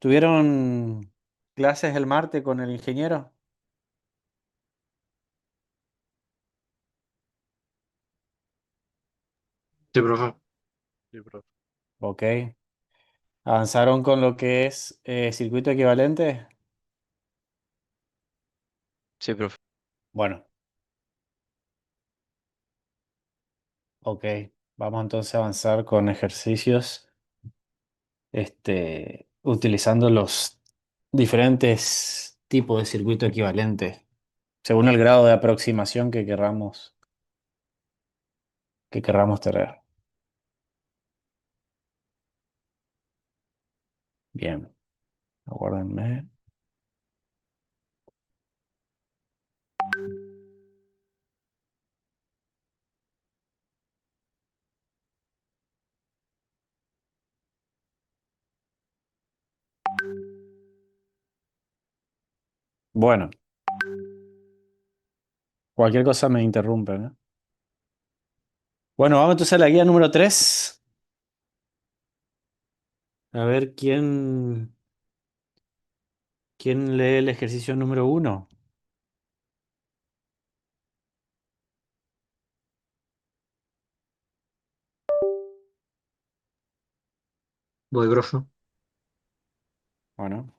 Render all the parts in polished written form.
¿Tuvieron clases el martes con el ingeniero? Sí, profe. Sí, profe. Ok. ¿Avanzaron con lo que es circuito equivalente? Sí, profe. Bueno, ok. Vamos entonces a avanzar con ejercicios, utilizando los diferentes tipos de circuito equivalente, según el grado de aproximación que querramos tener. Bien, aguárdenme. Bueno, cualquier cosa me interrumpen, ¿eh? Bueno, vamos entonces a la guía número 3. A ver quién lee el ejercicio número 1. Voy, profe. Bueno,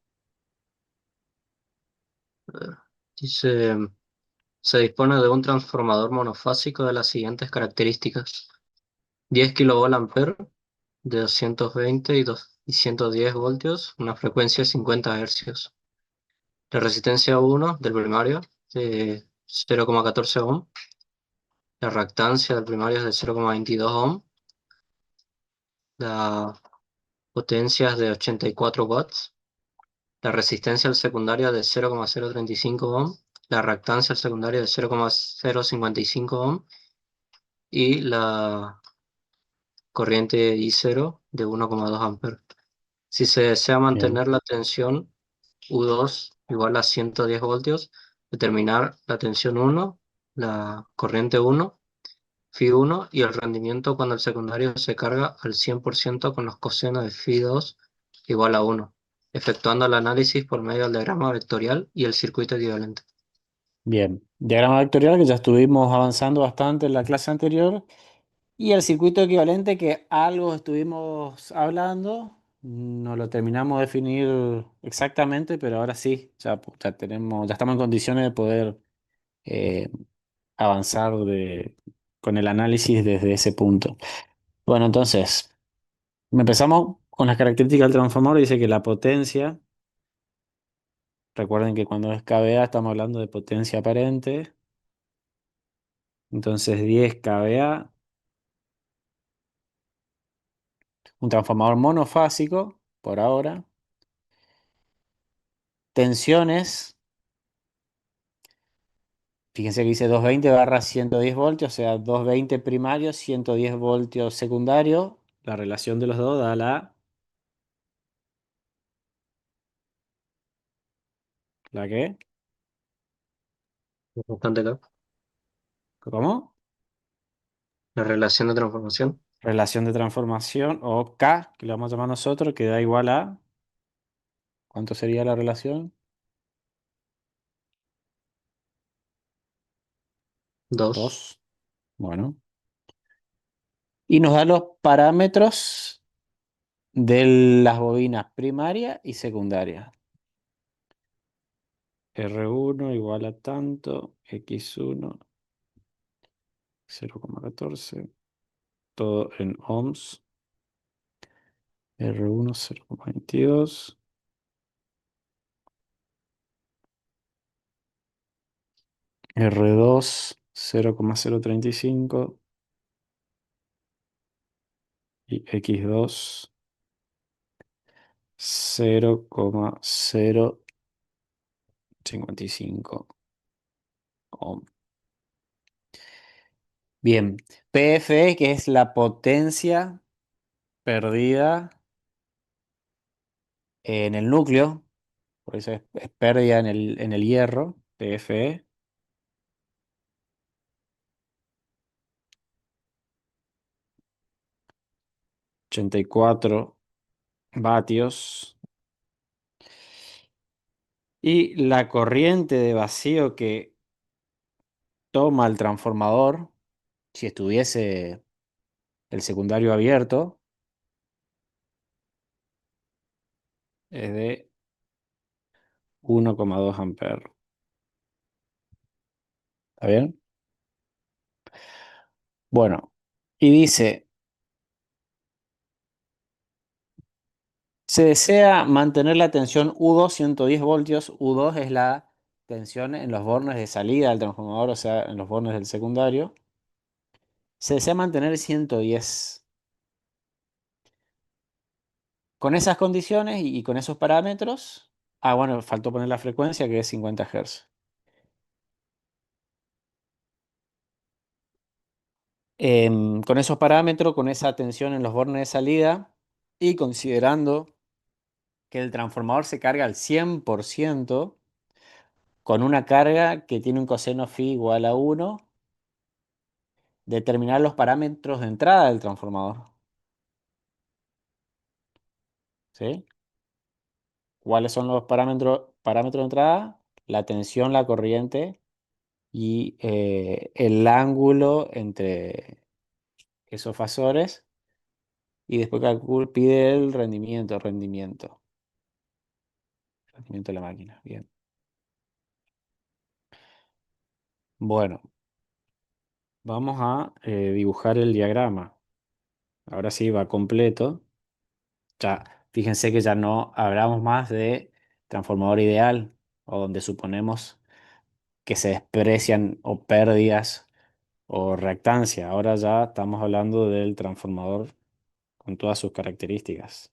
Dice, se dispone de un transformador monofásico de las siguientes características. 10 kilovolt de 220 y 110 voltios, una frecuencia de 50 hercios. La resistencia 1 del primario de 0,14 ohm. La reactancia del primario es de 0,22 ohm. La potencia es de 84 watts. La resistencia al secundario de 0,035 ohm, la reactancia al secundario de 0,055 ohm y la corriente I0 de 1,2 amperes. Si se desea bien, mantener la tensión U2 igual a 110 voltios, determinar la tensión 1, la corriente 1, Φ1 y el rendimiento cuando el secundario se carga al 100% con los cosenos de Φ2 igual a 1, efectuando el análisis por medio del diagrama vectorial y el circuito equivalente. bien. Diagrama vectorial que ya estuvimos avanzando bastante en la clase anterior. Y el circuito equivalente que algo estuvimos hablando, no lo terminamos de definir exactamente, pero ahora sí, ya estamos en condiciones de poder eh, avanzar con el análisis desde ese punto. Bueno, entonces, empezamos con las características del transformador. Dice que la potencia, recuerden que cuando es kVA estamos hablando de potencia aparente, entonces 10 kVA, un transformador monofásico por ahora. Tensiones, fíjense que dice 220/110 voltios, o sea, 220 primarios, 110 voltios secundarios. La relación de los dos da ¿la qué? Bastante acá. ¿Cómo? La relación de transformación, Relación de transformación o K, que lo vamos a llamar nosotros, que da igual a, ¿cuánto sería la relación? 2, 2. Bueno. Y nos da los parámetros de las bobinas primaria y secundaria. R1 igual a tanto, X1 0,14, todo en ohms. R1 0,22, R2 0,035 y X2 0,055 ohm. Bien, PFE, que es la potencia perdida en el núcleo, por eso es pérdida en el hierro, PFE, 84 vatios Y la corriente de vacío que toma el transformador, si estuviese el secundario abierto, es de 1,2 amperes. ¿Está bien? Bueno, y dice, se desea mantener la tensión U2 110 voltios. U2 es la tensión en los bornes de salida del transformador, o sea, en los bornes del secundario. Se desea mantener 110. Con esas condiciones y con esos parámetros. Ah, bueno, faltó poner la frecuencia que es 50 Hz. Con esos parámetros, con esa tensión en los bornes de salida y considerando que el transformador se carga al 100% con una carga que tiene un coseno phi igual a 1, determinar los parámetros de entrada del transformador. ¿Sí? ¿Cuáles son los parámetros de entrada? La tensión, la corriente y el ángulo entre esos fasores. Y después pide el rendimiento de la máquina. Bien. Bueno, vamos a dibujar el diagrama. Ahora sí va completo. Ya, fíjense que ya no hablamos más de transformador ideal o donde suponemos que se desprecian o pérdidas o reactancia. Ahora ya estamos hablando del transformador con todas sus características.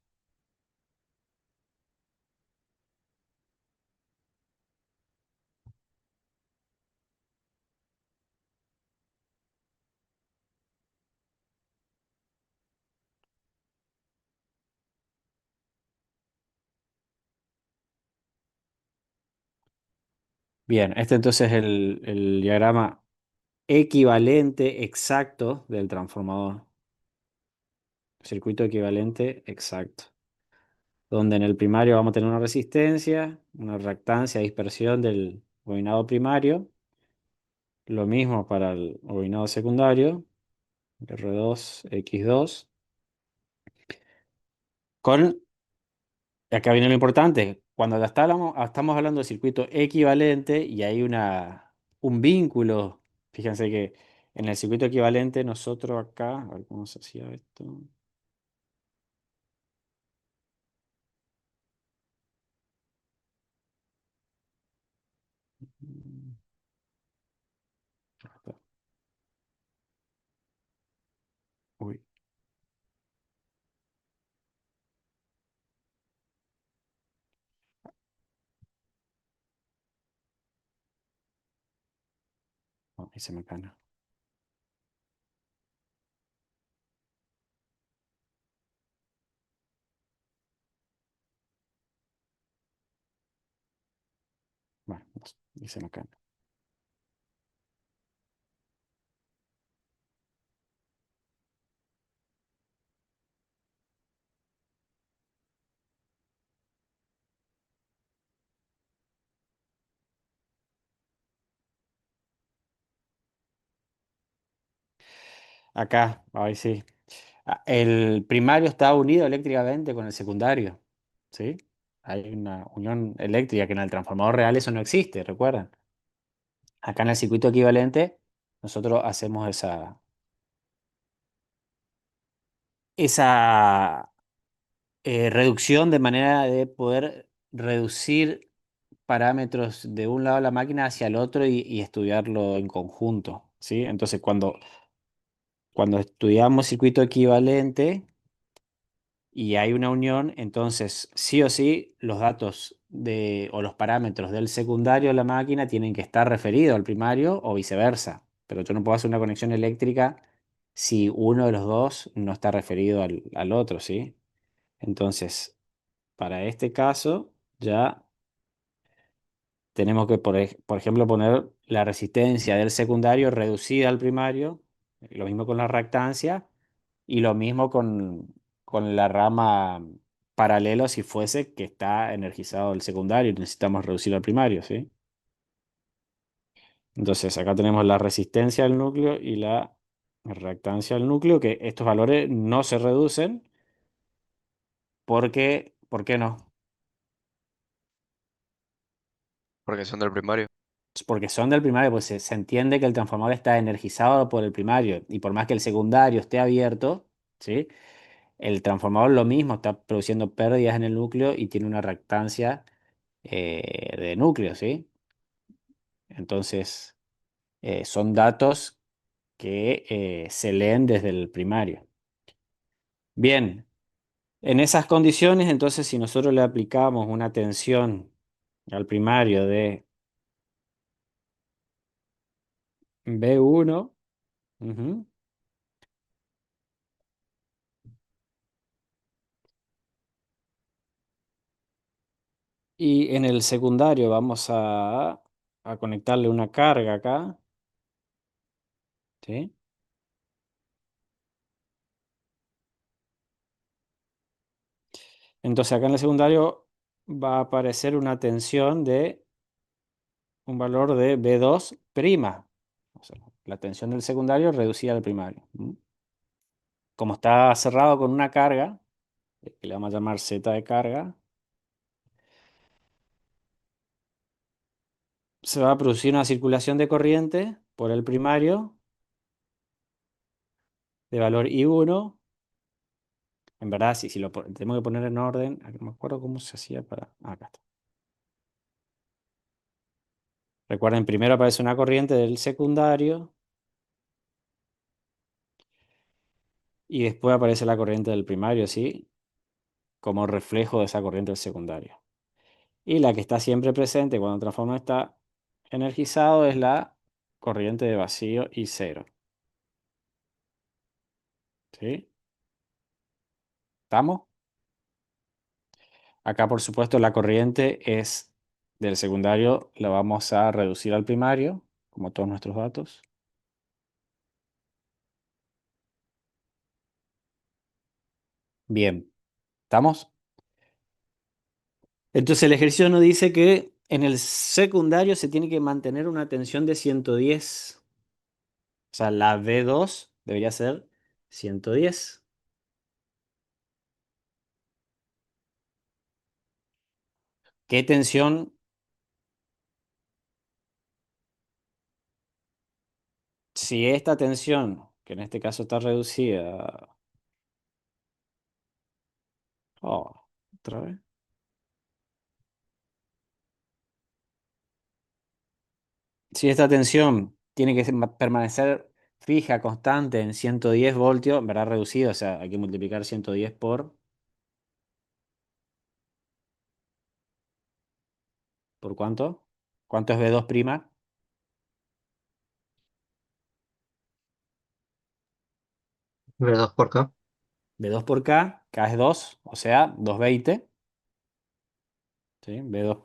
Bien, este entonces es el diagrama equivalente exacto del transformador. Circuito equivalente exacto. Donde en el primario vamos a tener una resistencia, una reactancia, dispersión del bobinado primario. Lo mismo para el bobinado secundario, R2, X2. Con, acá viene lo importante, cuando ya estamos hablando de circuito equivalente y hay un vínculo, fíjense que en el circuito equivalente nosotros acá, a ver cómo se hacía esto. Mm, Uy, no, ahí se me cana. Bueno, no, ahí se me cana. Acá, ahí sí. El primario está unido eléctricamente con el secundario, ¿sí? Hay una unión eléctrica que en el transformador real eso no existe, ¿recuerdan? Acá en el circuito equivalente nosotros hacemos esa reducción de manera de poder reducir parámetros de un lado de la máquina hacia el otro y estudiarlo en conjunto, ¿sí? Entonces, cuando estudiamos circuito equivalente y hay una unión, entonces sí o sí los datos o los parámetros del secundario de la máquina tienen que estar referidos al primario o viceversa. Pero yo no puedo hacer una conexión eléctrica si uno de los dos no está referido al otro, ¿sí? Entonces, para este caso, ya tenemos que, por ejemplo, poner la resistencia del secundario reducida al primario, lo mismo con la reactancia y lo mismo con la rama paralelo si fuese que está energizado el secundario y necesitamos reducir al primario, ¿sí? Entonces acá tenemos la resistencia del núcleo y la reactancia del núcleo, que estos valores no se reducen porque, ¿por qué no? Porque son del primario. Porque son del primario, pues se entiende que el transformador está energizado por el primario y por más que el secundario esté abierto, ¿sí? El transformador lo mismo está produciendo pérdidas en el núcleo y tiene una reactancia de núcleo, ¿sí? Entonces, son datos que se leen desde el primario. Bien, en esas condiciones, entonces, si nosotros le aplicamos una tensión al primario de B1, ujú, y en el secundario vamos a conectarle una carga acá, ¿sí? Entonces acá en el secundario va a aparecer una tensión de un valor de B2 prima. O sea, la tensión del secundario reducida al primario. ¿Mm? Como está cerrado con una carga, que le vamos a llamar Z de carga, se va a producir una circulación de corriente por el primario de valor I1. En verdad, si tenemos que poner en orden, no me acuerdo cómo se hacía para... acá está. Recuerden, primero aparece una corriente del secundario y después aparece la corriente del primario, ¿sí? Como reflejo de esa corriente del secundario. Y la que está siempre presente cuando el transformador está energizado es la corriente de vacío y cero. ¿Sí? ¿Estamos? Acá, por supuesto, la corriente es del secundario, la vamos a reducir al primario, como todos nuestros datos. Bien, ¿estamos? Entonces el ejercicio nos dice que en el secundario se tiene que mantener una tensión de 110. O sea, la V2 debería ser 110. ¿Qué tensión? Si esta tensión, que en este caso está reducida... Oh, otra vez. Si esta tensión tiene que permanecer fija, constante en 110 voltios, en verdad reducido, o sea, hay que multiplicar 110 ¿por cuánto? ¿Cuánto es V2 prima? V2 por K. V2 por K es 2, o sea, 220. ¿Sí? V2,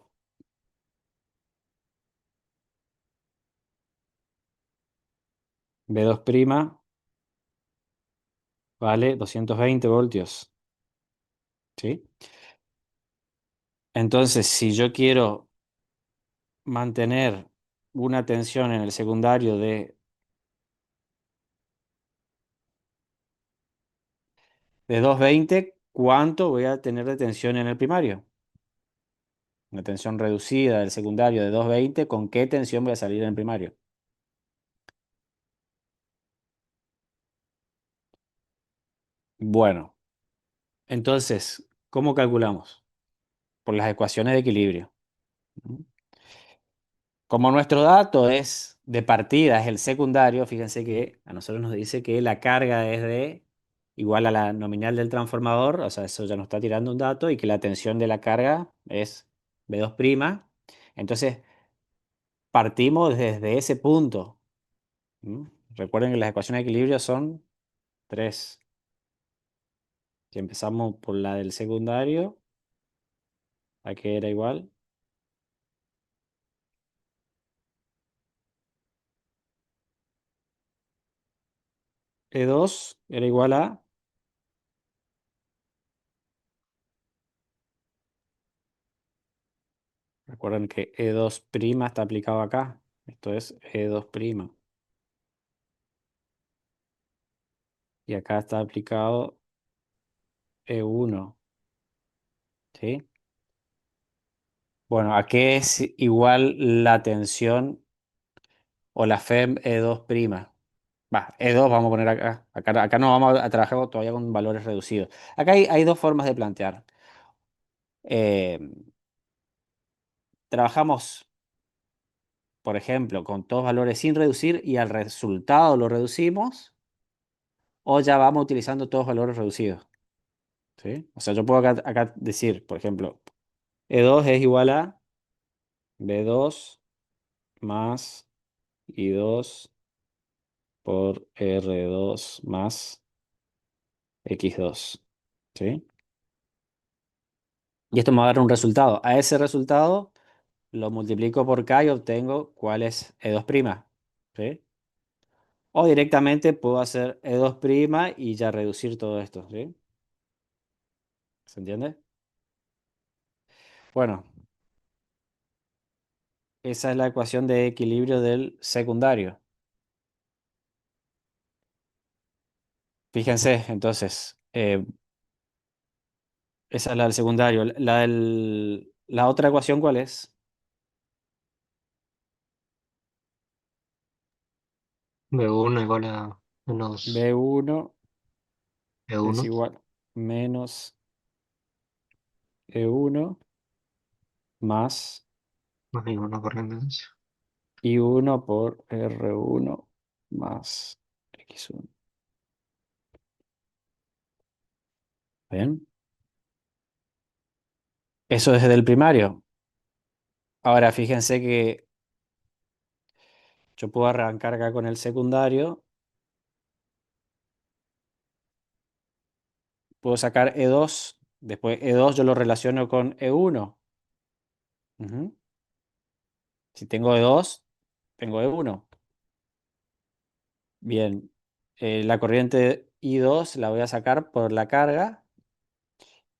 V2 prima vale 220 voltios. ¿Sí? Entonces, si yo quiero mantener una tensión en el secundario de 220, ¿cuánto voy a tener de tensión en el primario? Una tensión reducida del secundario de 220, ¿con qué tensión voy a salir en el primario? Bueno, entonces, ¿cómo calculamos? Por las ecuaciones de equilibrio. Como nuestro dato es de partida, es el secundario, fíjense que a nosotros nos dice que la carga es de igual a la nominal del transformador, o sea, eso ya nos está tirando un dato, y que la tensión de la carga es V2'. Entonces, partimos desde ese punto. ¿Mm? Recuerden que las ecuaciones de equilibrio son tres. Si empezamos por la del secundario, ¿a qué era igual? E2 era igual a Recuerden que E2' está aplicado acá. Esto es E2'. Y acá está aplicado E1. ¿Sí? Bueno, ¿a qué es igual la tensión o la FEM E2'? Va, E2 vamos a poner acá. Acá no vamos a trabajar todavía con valores reducidos. Acá hay dos formas de plantear. Eh, trabajamos, por ejemplo, con todos valores sin reducir y al resultado lo reducimos, o ya vamos utilizando todos valores reducidos. ¿Sí? O sea, yo puedo acá decir, por ejemplo, E2 es igual a B2 más I2 por R2 más X2. ¿Sí? Y esto me va a dar un resultado. A ese resultado lo multiplico por K y obtengo cuál es E2'. ¿Sí? O directamente puedo hacer E2' y ya reducir todo esto. ¿Sí? ¿Se entiende? Bueno, esa es la ecuación de equilibrio del secundario. Fíjense, entonces, esa es la del secundario. La otra ecuación, ¿cuál es? B1 igual a menos B1 es E1 igual menos E1 más más I1 por la impedancia. I1 por R1 más X1. ¿Ven? Eso es del primario. Ahora fíjense que yo puedo arrancar acá con el secundario. Puedo sacar E2. Después E2 yo lo relaciono con E1. Ujú. Si tengo E2, tengo E1. Bien. La corriente I2 la voy a sacar por la carga.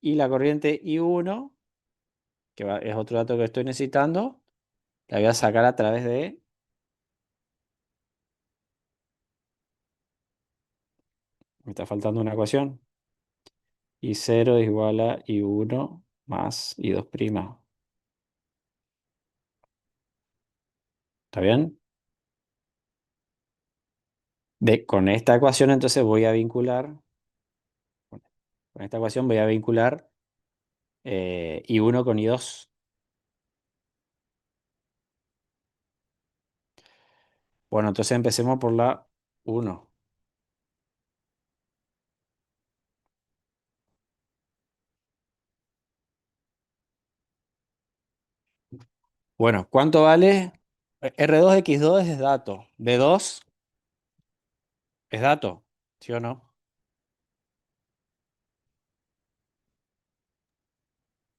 Y la corriente I1, que es otro dato que estoy necesitando, la voy a sacar a través de... Me está faltando una ecuación. I0 es igual a I1 más I2'. ¿Está bien? Con esta ecuación entonces voy a vincular, con esta ecuación voy a vincular I1 con I2. Bueno, entonces empecemos por la 1. Bueno, ¿cuánto vale? R2X2 es dato. B2 es dato, ¿sí o no?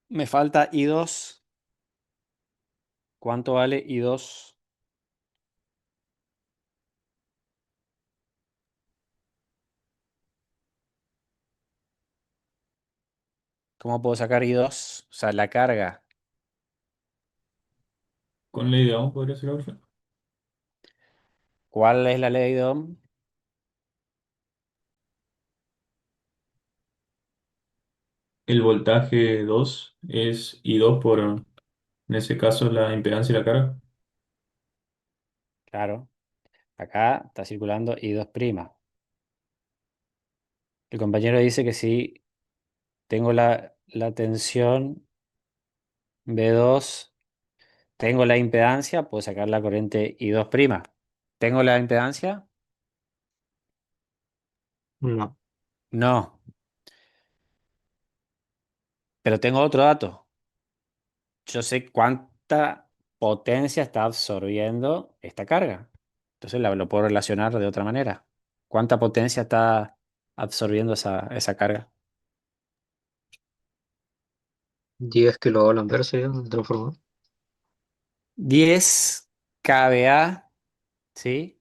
Me falta I2. ¿Cuánto vale I2? ¿Cómo puedo sacar I2? O sea, la carga. Con ley de Ohm podría ser otra. ¿Cuál es la ley de Ohm? El voltaje 2 es I2 por, en ese caso, la impedancia y la carga. Claro, acá está circulando I2'. El compañero dice que si tengo la tensión B2, tengo la impedancia, puedo sacar la corriente I2'. ¿Tengo la impedancia? No, No, pero tengo otro dato. Yo sé cuánta potencia está absorbiendo esta carga. Entonces lo puedo relacionar de otra manera. ¿Cuánta potencia está absorbiendo esa carga? 10 kilovoltios sería el transformador. 10 kVA, ¿sí?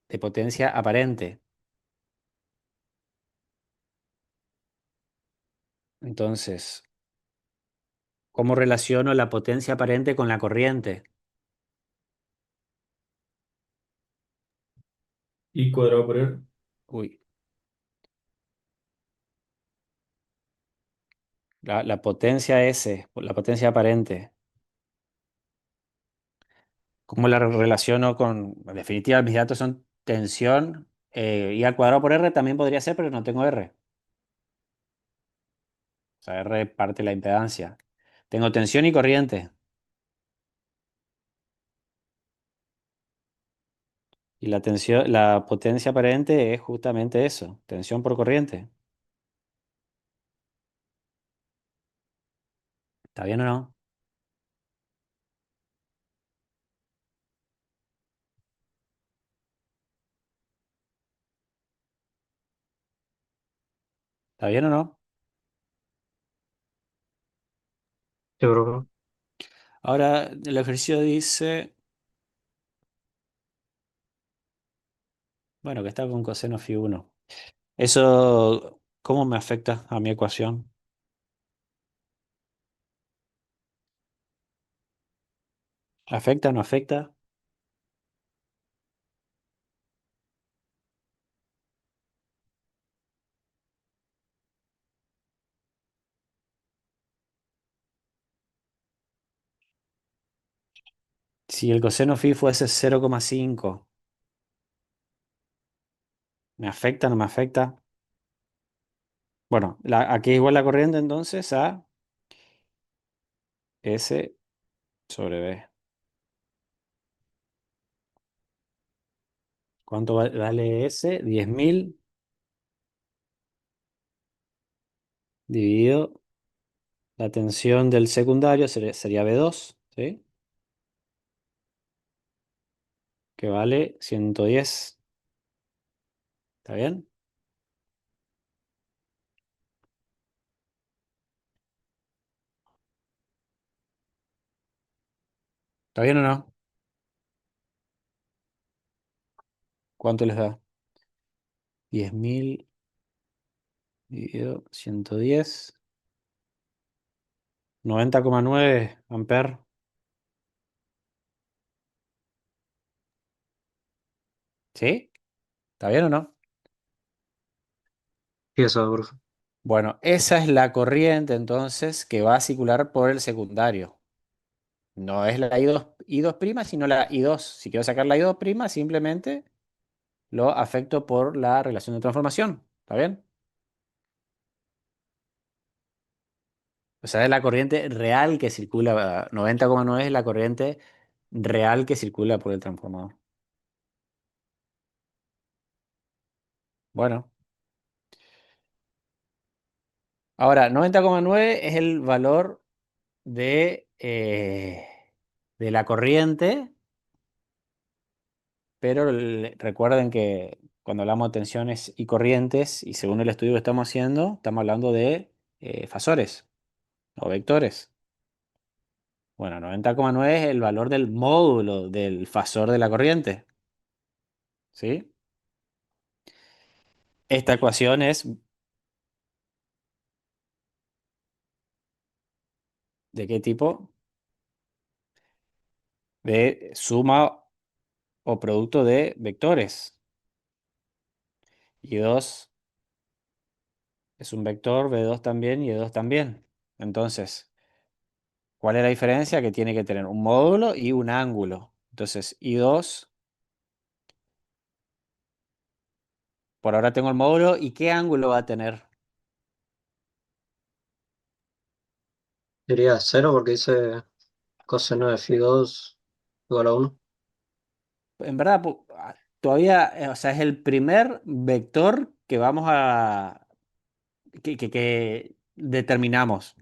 De potencia aparente. Entonces, ¿Cómo relaciono la potencia aparente con la corriente? I cuadrado por R. Uy, la potencia S, la potencia aparente. ¿Cómo la relaciono con, en definitiva, mis datos son tensión, y al cuadrado por R también podría ser, pero no tengo R. O sea, R parte la impedancia. Tengo tensión y corriente. Y la tensión, la potencia aparente es justamente eso, tensión por corriente. ¿Está bien o no? ¿Está bien o no? Yo creo Ahora, el ejercicio dice, bueno, que está con coseno phi 1. ¿Eso cómo me afecta a mi ecuación? ¿Afecta o no afecta? Si el coseno phi fuese 0,5, ¿me afecta o no me afecta? Bueno, aquí es igual la corriente entonces a S sobre B. ¿Cuánto vale S? 10.000 dividido la tensión del secundario sería B2, ¿sí? Que vale 110. ¿Está bien? ¿Está bien o no? ¿Cuánto les da? 10.000 dividido 110. 90,9 amperes. ¿Sí? ¿Está bien o no? que eso, profe. Bueno, esa es la corriente entonces que va a circular por el secundario. No es la I2', sino la I2. Si quiero sacar la I2', simplemente lo afecto por la relación de transformación. ¿Está bien? O sea, es la corriente real que circula. 90,9 es la corriente real que circula por el transformador. Bueno, ahora 90,9 es el valor de la corriente, pero recuerden que cuando hablamos de tensiones y corrientes, y según el estudio que estamos haciendo, estamos hablando de fasores o vectores. Bueno, 90,9 es el valor del módulo del fasor de la corriente. ¿Sí? Esta ecuación es ¿de qué tipo? De suma o producto de vectores. Y2 es un vector, B2 también y E2 también. Entonces, ¿cuál es la diferencia? Que tiene que tener un módulo y un ángulo. Entonces, I2, por ahora tengo el módulo, ¿y qué ángulo va a tener? Sería cero porque dice coseno de phi 2 igual a 1. En verdad, todavía, o sea, es el primer vector que vamos a, que determinamos.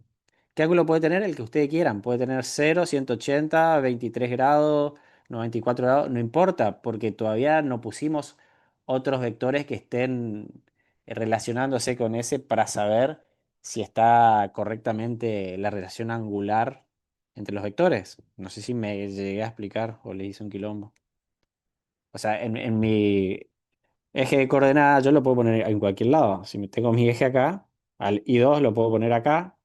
¿Qué ángulo puede tener? El que ustedes quieran. Puede tener 0, 180, 23 grados, 94 grados, no importa, porque todavía no pusimos otros vectores que estén relacionándose con ese para saber si está correctamente la relación angular entre los vectores. No sé si me llegué a explicar o le hice un quilombo. O sea, en mi eje de coordenadas yo lo puedo poner en cualquier lado. Si tengo mi eje acá, al I2 lo puedo poner acá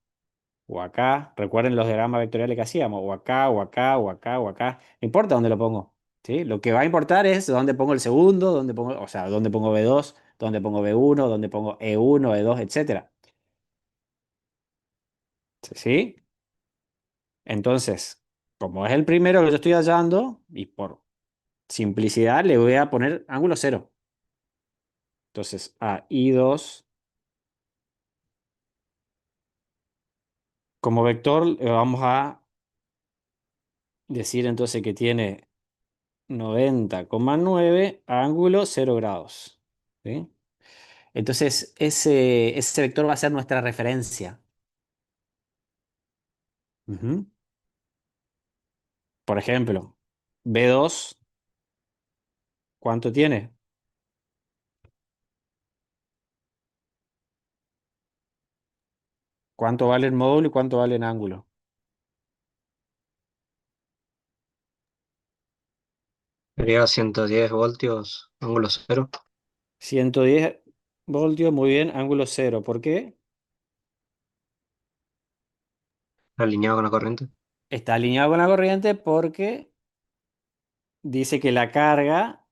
o acá. Recuerden los diagramas vectoriales que hacíamos, o acá, o acá, o acá, o acá. No importa dónde lo pongo, ¿sí? Lo que va a importar es dónde pongo el segundo, dónde pongo, o sea, dónde pongo B2, dónde pongo B1, dónde pongo E1, E2, etcétera. ¿Sí? Entonces, como es el primero que yo estoy hallando, y por simplicidad le voy a poner ángulo cero. Entonces, a I2 como vector le vamos a decir entonces que tiene 90,9 ángulo 0 grados. ¿Sí? Entonces, ese vector va a ser nuestra referencia. Ujú. Por ejemplo, B2, ¿cuánto tiene? ¿Cuánto vale el módulo y cuánto vale el ángulo? Sería 110 voltios, ángulo cero, 110 voltios, muy bien, ángulo cero. ¿Por qué? alineado con la corriente. Está alineado con la corriente porque dice que la carga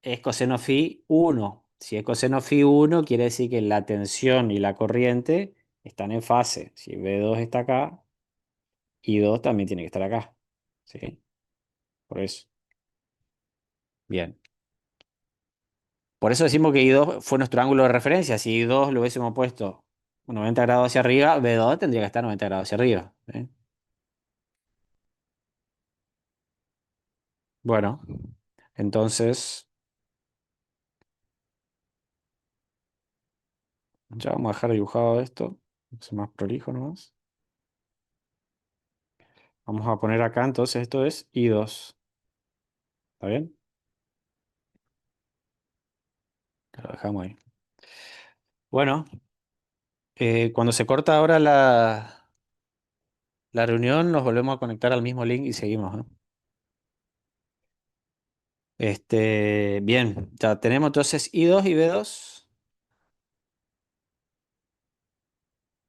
es coseno phi 1. Si es coseno phi 1, quiere decir que la tensión y la corriente están en fase. Si V2 está acá, I2 también tiene que estar acá. ¿Sí? Por eso. Bien. Por eso decimos que I2 fue nuestro ángulo de referencia. Si I2 lo hubiésemos puesto 90 grados hacia arriba, V2 tendría que estar 90 grados hacia arriba. ¿Sí? Bueno, entonces ya vamos a dejar dibujado esto. Es más prolijo nomás. Vamos a poner acá entonces esto es I2. ¿Está bien? Lo dejamos ahí. Bueno, cuando se corta ahora la reunión, nos volvemos a conectar al mismo link y seguimos, ¿eh? Bien, ya tenemos entonces I2 y B2.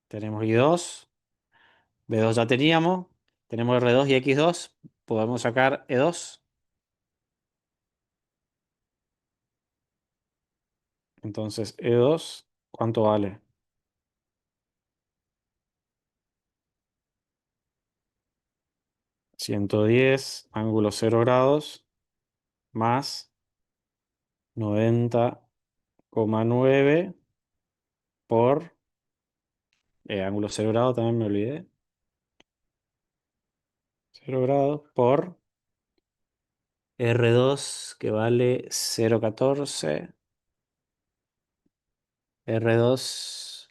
Tenemos I2, B2 ya teníamos. Tenemos R2 y X2. Podemos sacar E2. Entonces, E2, ¿cuánto vale? 110 ángulo 0 grados, más 90,9 por ángulo 0 grados, también me olvidé. 0 grados por R2 que vale 0,14. R2,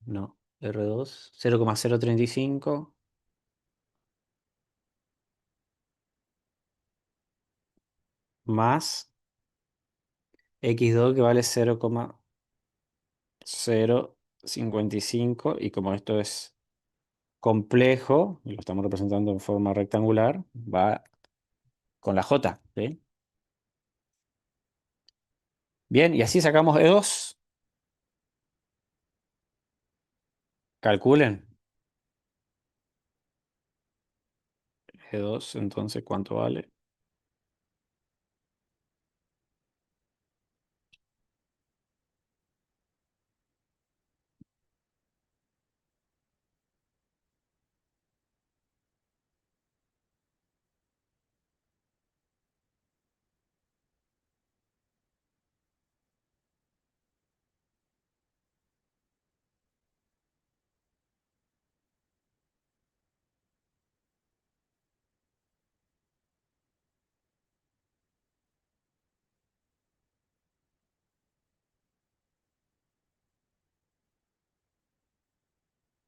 no, R2, 0,035 más X2 que vale 0,055. Y como esto es complejo, y lo estamos representando en forma rectangular, va con la J. ¿Sí? Bien, y así sacamos E2. Calculen. E2, entonces, ¿cuánto vale?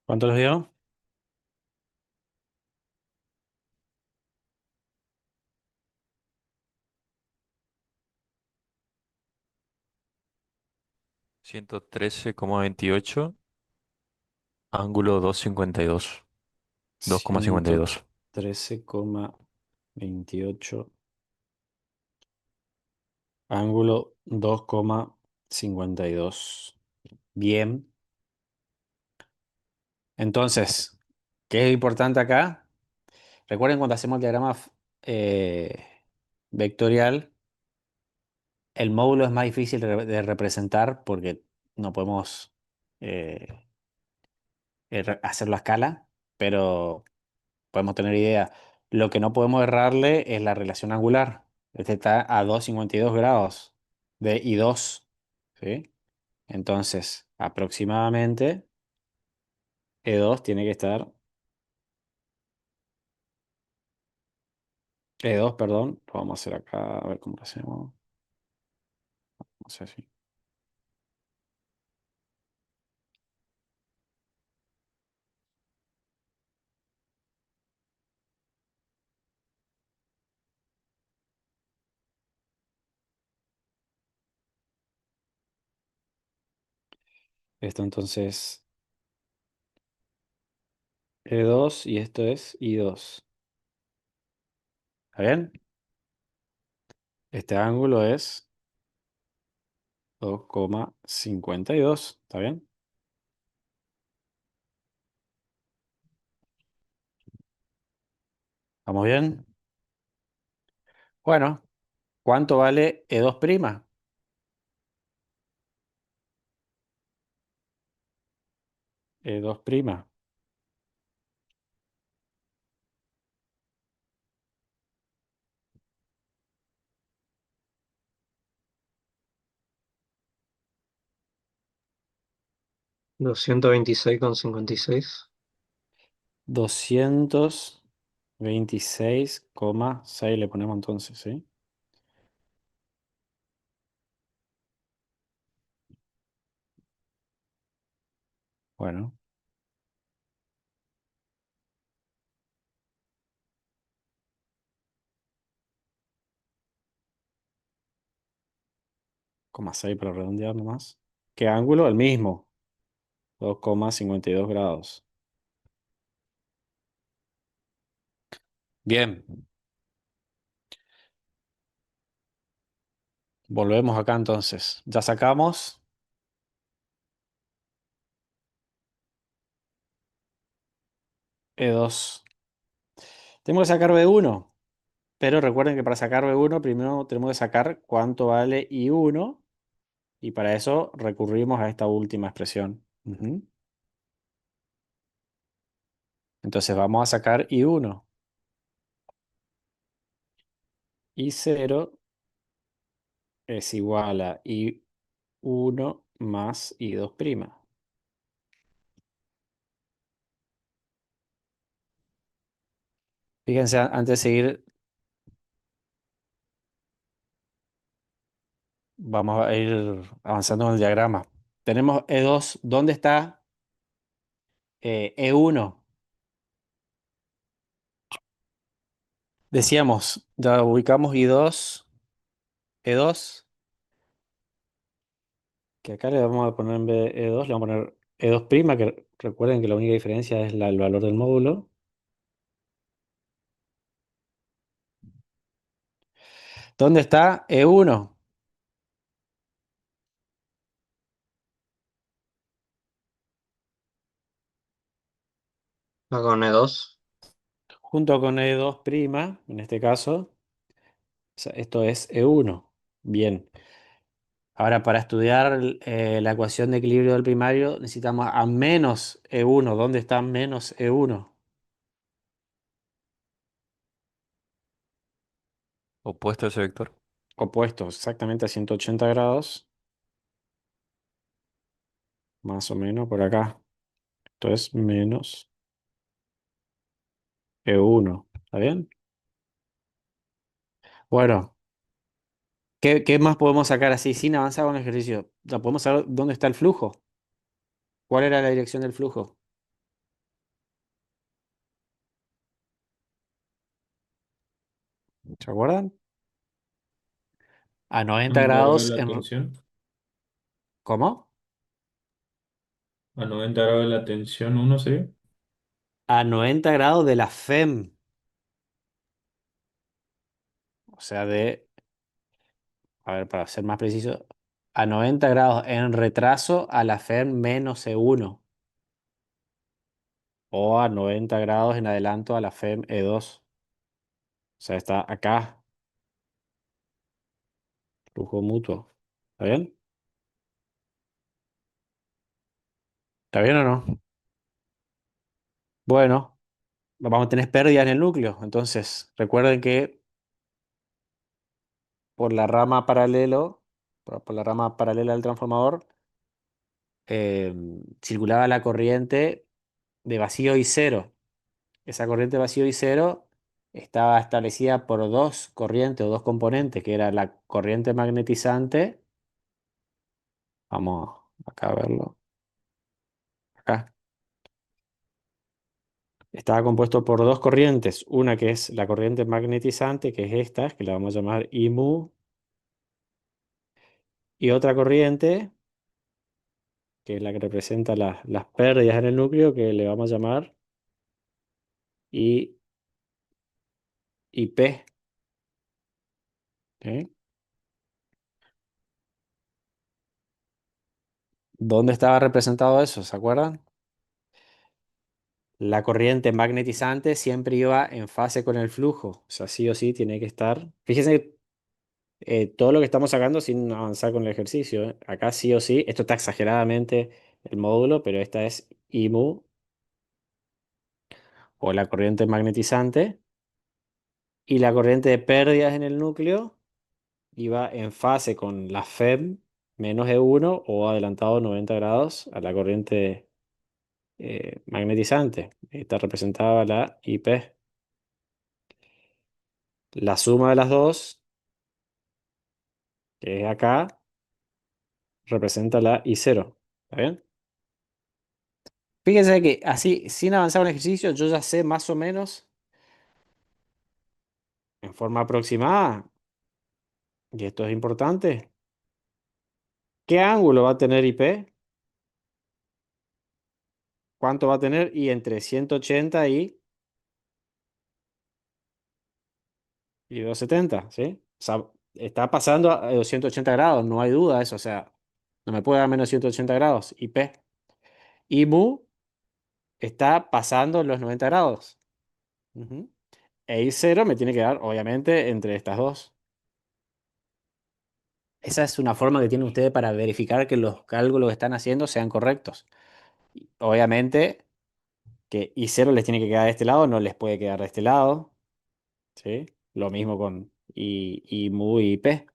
¿Cuánto les dio? 113,28, ángulo 2,52. 2,52. 113,28. Ángulo 2,52. Bien. Entonces, ¿qué es importante acá? Recuerden cuando hacemos el diagrama eh, vectorial, el módulo es más difícil de representar porque no podemos hacerlo a escala, pero podemos tener idea. Lo que no podemos errarle es la relación angular. Este está a 2,52 grados de I2, ¿sí? Entonces, aproximadamente E2 tiene que estar, E2, perdón, lo vamos a hacer acá, a ver cómo lo hacemos. No sé si. Esto entonces E2 y esto es I2. ¿Está bien? Este ángulo es 2,52. ¿Está bien? ¿Vamos bien? Bueno, ¿cuánto vale E2 prima? E2 prima. 226,56. 226,6 le ponemos entonces, ¿sí? Bueno, 0,6 para redondear nomás. ¿Qué ángulo? El mismo, 2,52 grados. Bien, volvemos acá entonces. Ya sacamos E2. Tenemos que sacar B1, pero recuerden que para sacar B1 primero tenemos que sacar cuánto vale I1 y para eso recurrimos a esta última expresión. Ujú. Entonces vamos a sacar I1. I0 es igual a I1 más I2 prima. Fíjense, antes de seguir, vamos a ir avanzando en el diagrama. Tenemos E2. ¿Dónde está E1? Decíamos, ya ubicamos I2, E2, que acá le vamos a poner en vez de E2, le vamos a poner E2 prima, que recuerden que la única diferencia es el valor del módulo. ¿Dónde está E1? Acá con E2. Junto con E2 prima, en este caso, o sea, esto es E1. Bien. Ahora, para estudiar la ecuación de equilibrio del primario, necesitamos a menos E1. ¿Dónde está menos E1? Opuesto a ese vector. Opuesto, exactamente a 180 grados, más o menos por acá. Esto es menos E1. ¿Está bien? Bueno, ¿qué más podemos sacar así sin avanzar con el ejercicio? Ya podemos saber dónde está el flujo. ¿Cuál era la dirección del flujo? ¿Se acuerdan? A 90 En valor de grados la en... tensión. ¿Cómo? A 90 grados de la tensión uno sería. A 90 grados de la FEM. O sea, a ver, para ser más preciso, a 90 grados en retraso a la FEM menos E1. o a 90 grados en adelanto a la FEM E2. O sea, está acá, flujo mutuo. ¿Está bien? ¿Está bien o no? Bueno, vamos a tener pérdidas en el núcleo. Entonces, recuerden que por la rama paralelo, por la rama paralela del transformador, circulaba la corriente de vacío y cero. Esa corriente de vacío y cero estaba establecida por dos corrientes o dos componentes, que era la corriente magnetizante. Vamos acá a verlo. Acá. Estaba compuesto por dos corrientes. Una que es la corriente magnetizante, que es esta, que la vamos a llamar IMU. Y otra corriente, que es la que representa las pérdidas en el núcleo, que le vamos a llamar I, IP. ¿Ok? ¿Dónde estaba representado eso? ¿Se acuerdan? La corriente magnetizante siempre iba en fase con el flujo. O sea, sí o sí tiene que estar. Fíjense todo lo que estamos sacando sin avanzar con el ejercicio. Acá sí o sí, esto está exageradamente el módulo, pero esta es IMU o la corriente magnetizante. Y la corriente de pérdidas en el núcleo iba en fase con la FEM menos E1 o adelantado 90 grados a la corriente magnetizante. Esta representaba la IP. La suma de las dos, que es acá, representa la I0. ¿Está bien? Fíjense que así, sin avanzar un ejercicio, yo ya sé más o menos, en forma aproximada, y esto es importante, qué ángulo va a tener IP, cuánto va a tener, y entre 180 y 270, ¿sí? O sea, está pasando a 280 grados, no hay duda de eso. O sea, no me puede dar menos 180 grados, IP. Y mu está pasando los 90 grados. Ujú. E I0 me tiene que dar, obviamente, entre estas dos. Esa es una forma que tienen ustedes para verificar que los cálculos que están haciendo sean correctos. Obviamente que I0 les tiene que quedar de este lado, no les puede quedar de este lado. ¿Sí? Lo mismo con I mu y IP.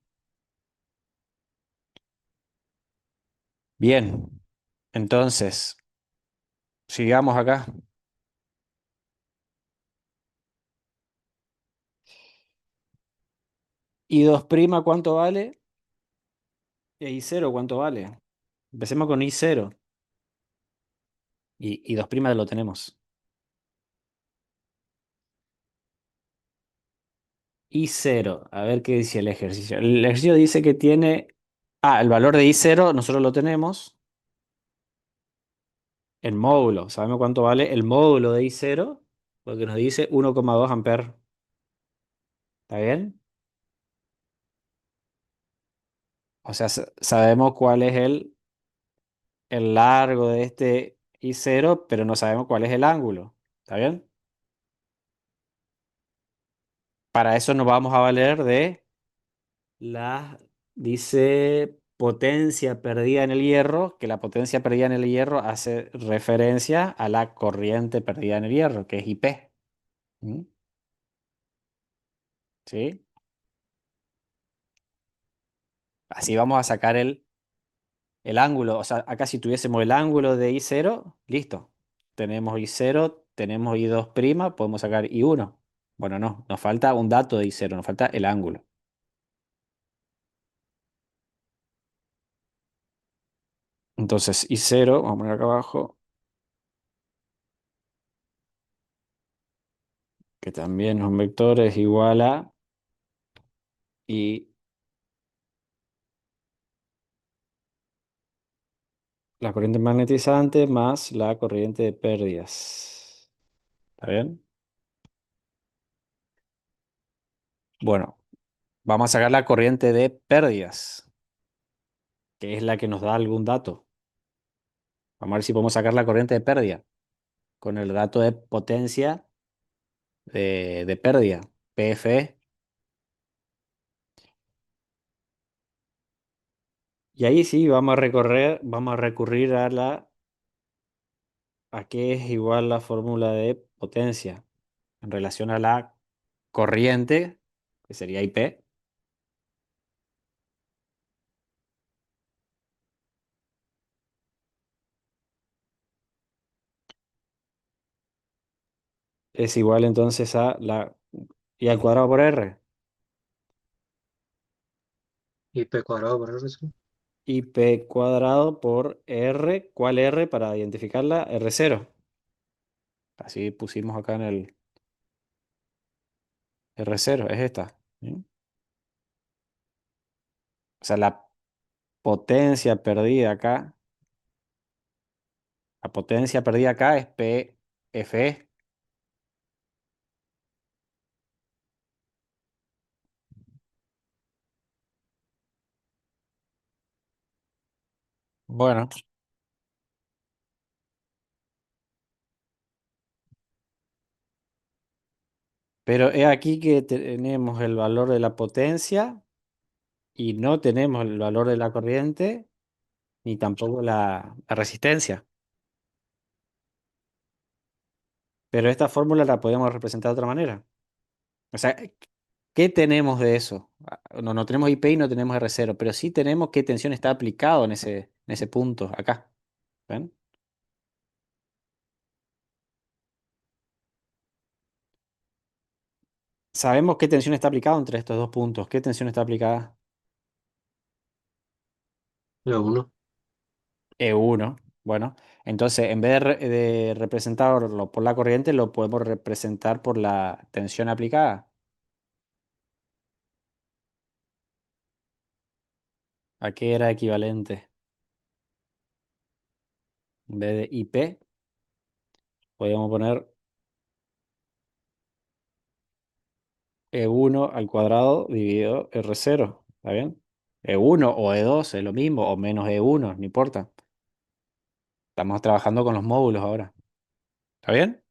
Bien, entonces, sigamos acá. I2' ¿cuánto vale? E I0, ¿cuánto vale? Empecemos con I0. Y I2' lo tenemos. I0, a ver qué dice el ejercicio. El ejercicio dice que tiene... Ah, el valor de I0 nosotros lo tenemos en módulo. ¿Sabemos cuánto vale el módulo de I0? Porque nos dice 1,2 amperes. ¿Está bien? O sea, sabemos cuál es el largo de este I0, pero no sabemos cuál es el ángulo. ¿Está bien? Para eso nos vamos a valer de dice potencia perdida en el hierro, que la potencia perdida en el hierro hace referencia a la corriente perdida en el hierro, que es IP. ¿Mm? ¿Sí? Así vamos a sacar el ángulo. O sea, acá si tuviésemos el ángulo de I0, listo. Tenemos I0, tenemos I2', podemos sacar I1. Bueno, no, nos falta un dato de I0, nos falta el ángulo. Entonces, I0, vamos a poner acá abajo, que también es un vector, es igual a I, la corriente magnetizante más la corriente de pérdidas. ¿Está bien? Bueno, vamos a sacar la corriente de pérdidas, que es la que nos da algún dato. Vamos a ver si podemos sacar la corriente de pérdida. con el dato de potencia de pérdida, PFE. Y ahí sí vamos a recurrir a qué es igual la fórmula de potencia en relación a la corriente, que sería IP. Es igual entonces a la I al cuadrado por R. Y P cuadrado por R, sí. IP cuadrado por R. ¿Cuál R para identificarla? R0. Así pusimos acá en el R0, es esta. ¿Sí? O sea, la potencia perdida acá, la potencia perdida acá es PFE. Bueno, pero es aquí que tenemos el valor de la potencia y no tenemos el valor de la corriente ni tampoco la resistencia. Pero esta fórmula la podemos representar de otra manera. O sea, ¿qué tenemos de eso? No, no tenemos IP y no tenemos R0, pero sí tenemos qué tensión está aplicado en ese punto, acá. ¿Ven? Sabemos qué tensión está aplicado entre estos dos puntos. ¿Qué tensión está aplicada? Lo uno. E1. Bueno, entonces en vez de representarlo por la corriente, lo podemos representar por la tensión aplicada. ¿A qué era equivalente? En vez de IP, podríamos poner E1 al cuadrado dividido R0. ¿Está bien? E1 o E2 es lo mismo, o menos E1, no importa. Estamos trabajando con los módulos ahora. ¿Está bien?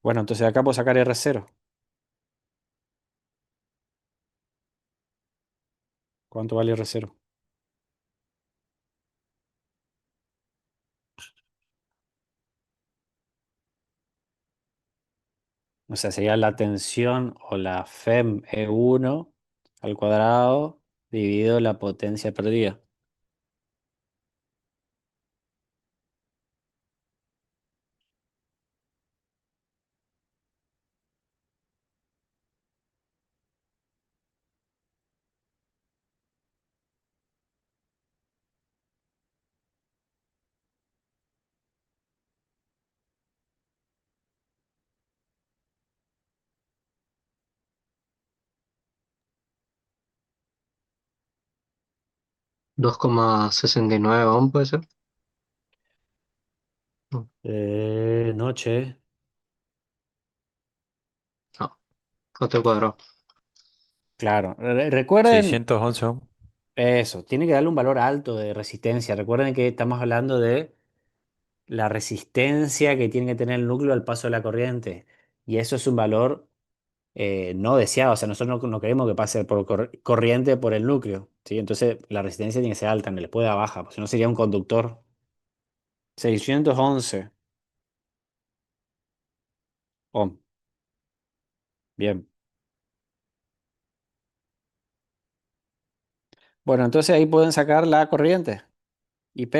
Bueno, entonces acá puedo sacar R0. ¿Cuánto vale R0? O sea, sería la tensión o la FEM E1 al cuadrado dividido la potencia perdida. Dos coma sesenta y nueve ohm puede ser. No, Noche. no, otro cuadrado. Claro. Recuerden 611 ohm. eso, tiene que darle un valor alto de resistencia. Recuerden que estamos hablando de la resistencia que tiene que tener el núcleo al paso de la corriente. Y eso es un valor no deseado. O sea, nosotros no queremos que pase por corriente por el núcleo. ¿Sí? Entonces la resistencia tiene que ser alta, no le puede dar baja, porque si no sería un conductor. 611 ohm. Bien. Bueno, entonces ahí pueden sacar la corriente, IP.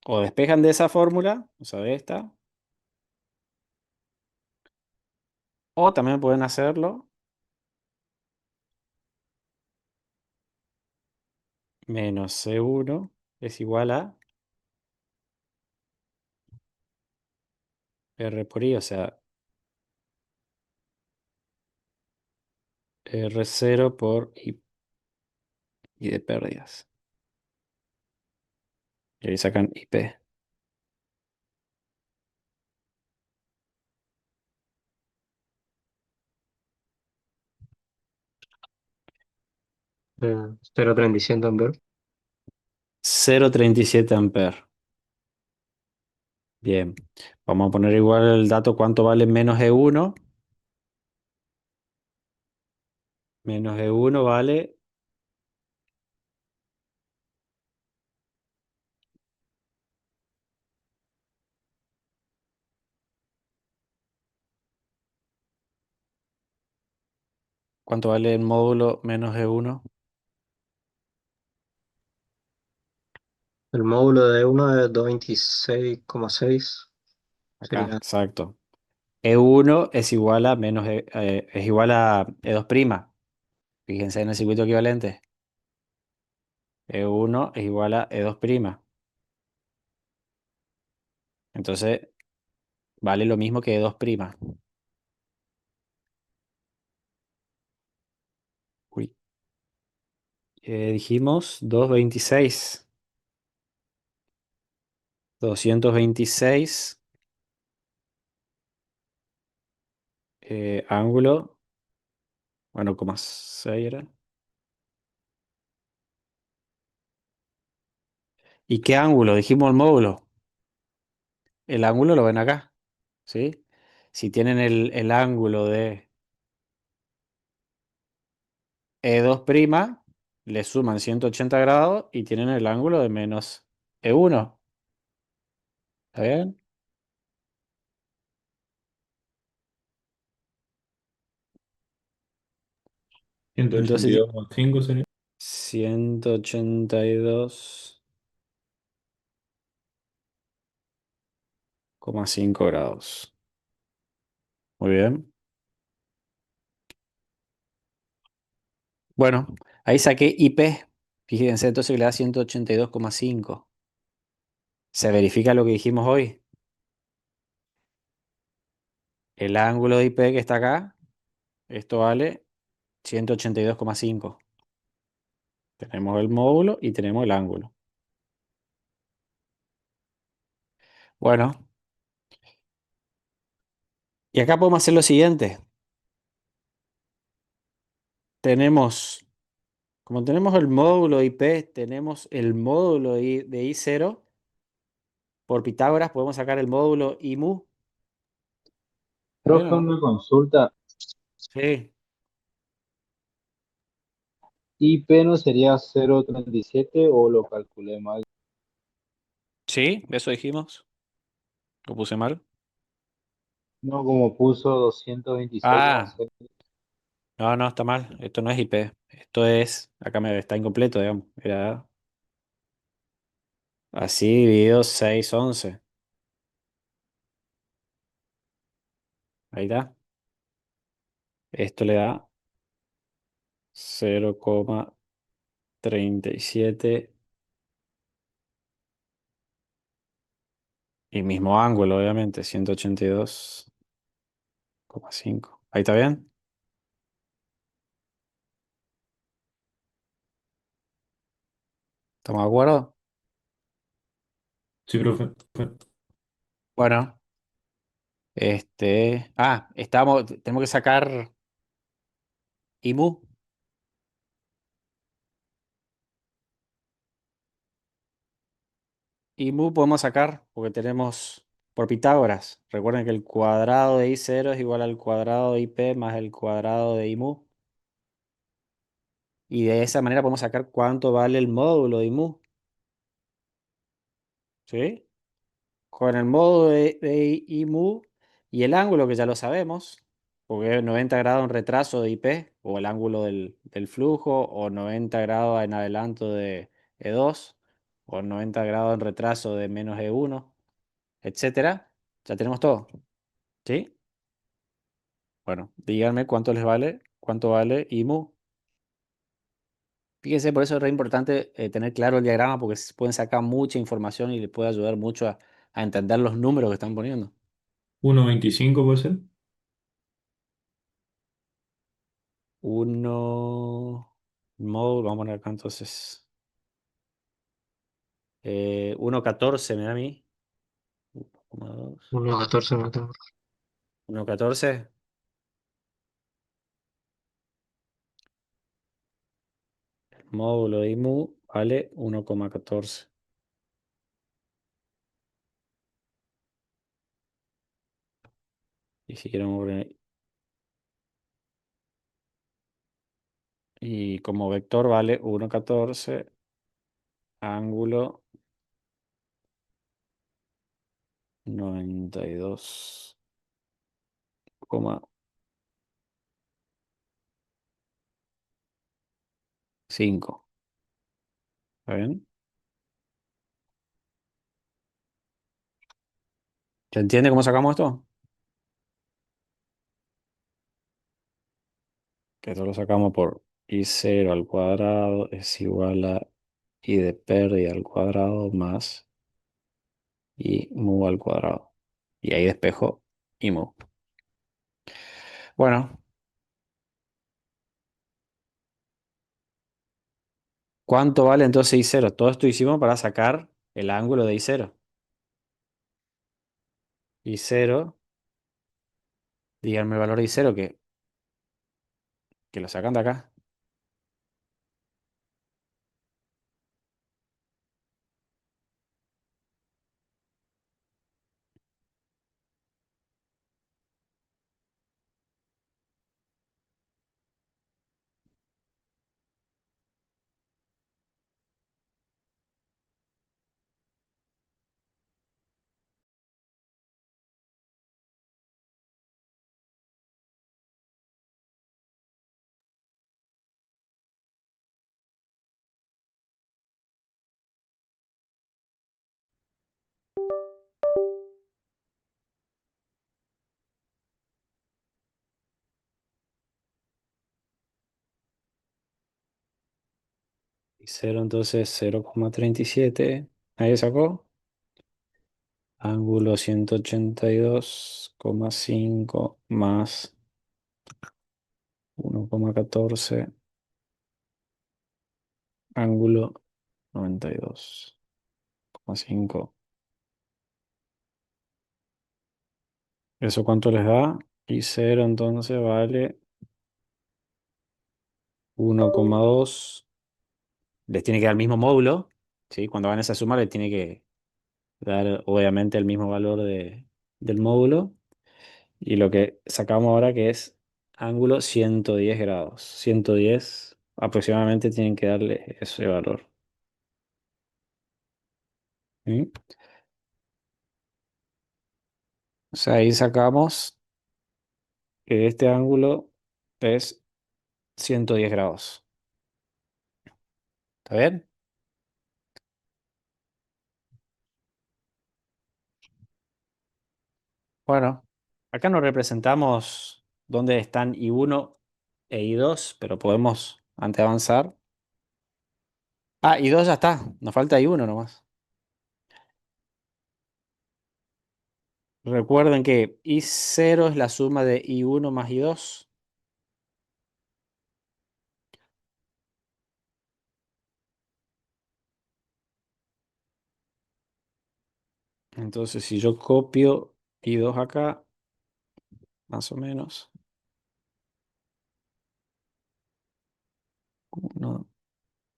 O despejan de esa fórmula, o sea, de esta. O también pueden hacerlo menos C1 es igual a R por I, o sea, R0 por I de pérdidas. Y ahí sacan IP. de 0,37 amperes. 0,37 amperes. Bien. Vamos a poner igual el dato cuánto vale menos E1. Menos E1 vale. ¿Cuánto vale el módulo menos E1? El módulo de uno es 226,6. Acá, Sería exacto. E1 es igual a menos es igual a E2 prima. Fíjense en el circuito equivalente. E1 es igual a E2 prima. Entonces, vale lo mismo que E2 prima. Uy, dijimos 226. 226 ángulo. Bueno, coma 6 era. ¿Y qué ángulo? Dijimos el módulo. El ángulo lo ven acá. ¿Sí? Si tienen el ángulo de E2 prima, le suman 180 grados y tienen el ángulo de menos E1. ¿Está bien? ciento ochenta y Entonces, dos coma cinco sería. 182,5 grados. Muy bien. Bueno, ahí saqué IP. Fíjense, entonces le da 182,5. Se verifica lo que dijimos hoy. El ángulo de IP que está acá, esto vale 182,5. Tenemos el módulo y tenemos el ángulo. Bueno, y acá podemos hacer lo siguiente. Tenemos, como tenemos el módulo de IP, tenemos el módulo de I0. Por Pitágoras podemos sacar el módulo I mu. ¿Está bien o Profe, no? una consulta. Sí, ¿IP no sería 0,37 o lo calculé mal? sí, eso dijimos. Lo puse mal. No, como puso 226 va a Ah, ser. no, no, está mal. Esto no es IP. Esto es, acá me está incompleto, digamos. Era así dividido 6/11. Ahí está. Esto le da 0,37 y mismo ángulo, obviamente, 182,5. Ahí está bien. ¿Estamos de acuerdo? Sí, profe. Bueno, tenemos que sacar IMU. IMU podemos sacar porque tenemos por Pitágoras. Recuerden que el cuadrado de I0 es igual al cuadrado de IP más el cuadrado de IMU. Y de esa manera podemos sacar cuánto vale el módulo de IMU. ¿Sí? Con el módulo de IMU y el ángulo que ya lo sabemos, porque es 90 grados en retraso de IP, o el ángulo del flujo, o 90 grados en adelanto de E2, o 90 grados en retraso de menos E1, etcétera. Ya tenemos todo. ¿Sí? Bueno, díganme cuánto vale IMU. Fíjense, por eso es re importante tener claro el diagrama, porque pueden sacar mucha información y les puede ayudar mucho a entender los números que están poniendo. 1,25 puede ser. Uno módulo, vamos a poner acá entonces 1,14 me da a mí. 1,2. 1,14 no tengo. 1,14. El módulo de IMU vale 1,14. Y si queremos y como vector vale 1,14 ángulo 92,5. ¿Está bien? ¿Se entiende cómo sacamos esto? Que esto lo sacamos por I0 al cuadrado es igual a I de pérdida al cuadrado más I mu al cuadrado. Y ahí despejo I mu. Bueno, ¿cuánto vale entonces I0? Todo esto hicimos para sacar el ángulo de I0. I0, díganme el valor de I0 que lo sacan de acá. I0 entonces 0,37. Ahí sacó. Ángulo 182,5 más 1,14. Ángulo 92,5. ¿Eso cuánto les da? Y cero entonces vale 1,2. Les tiene que dar el mismo módulo. ¿Sí? Cuando van a esa suma les tiene que dar obviamente el mismo valor del módulo. Y lo que sacamos ahora que es ángulo 110 grados. 110 aproximadamente tienen que darle ese valor. ¿Sí? O sea, ahí sacamos que este ángulo es 110 grados. ¿Está bien? Bueno, acá no representamos dónde están I1 e I2, pero podemos, antes de avanzar. Ah, I2 ya está, nos falta I1 nomás. Recuerden que I0 es la suma de I1 más I2. Entonces, si yo copio I2 acá, más o menos. 1,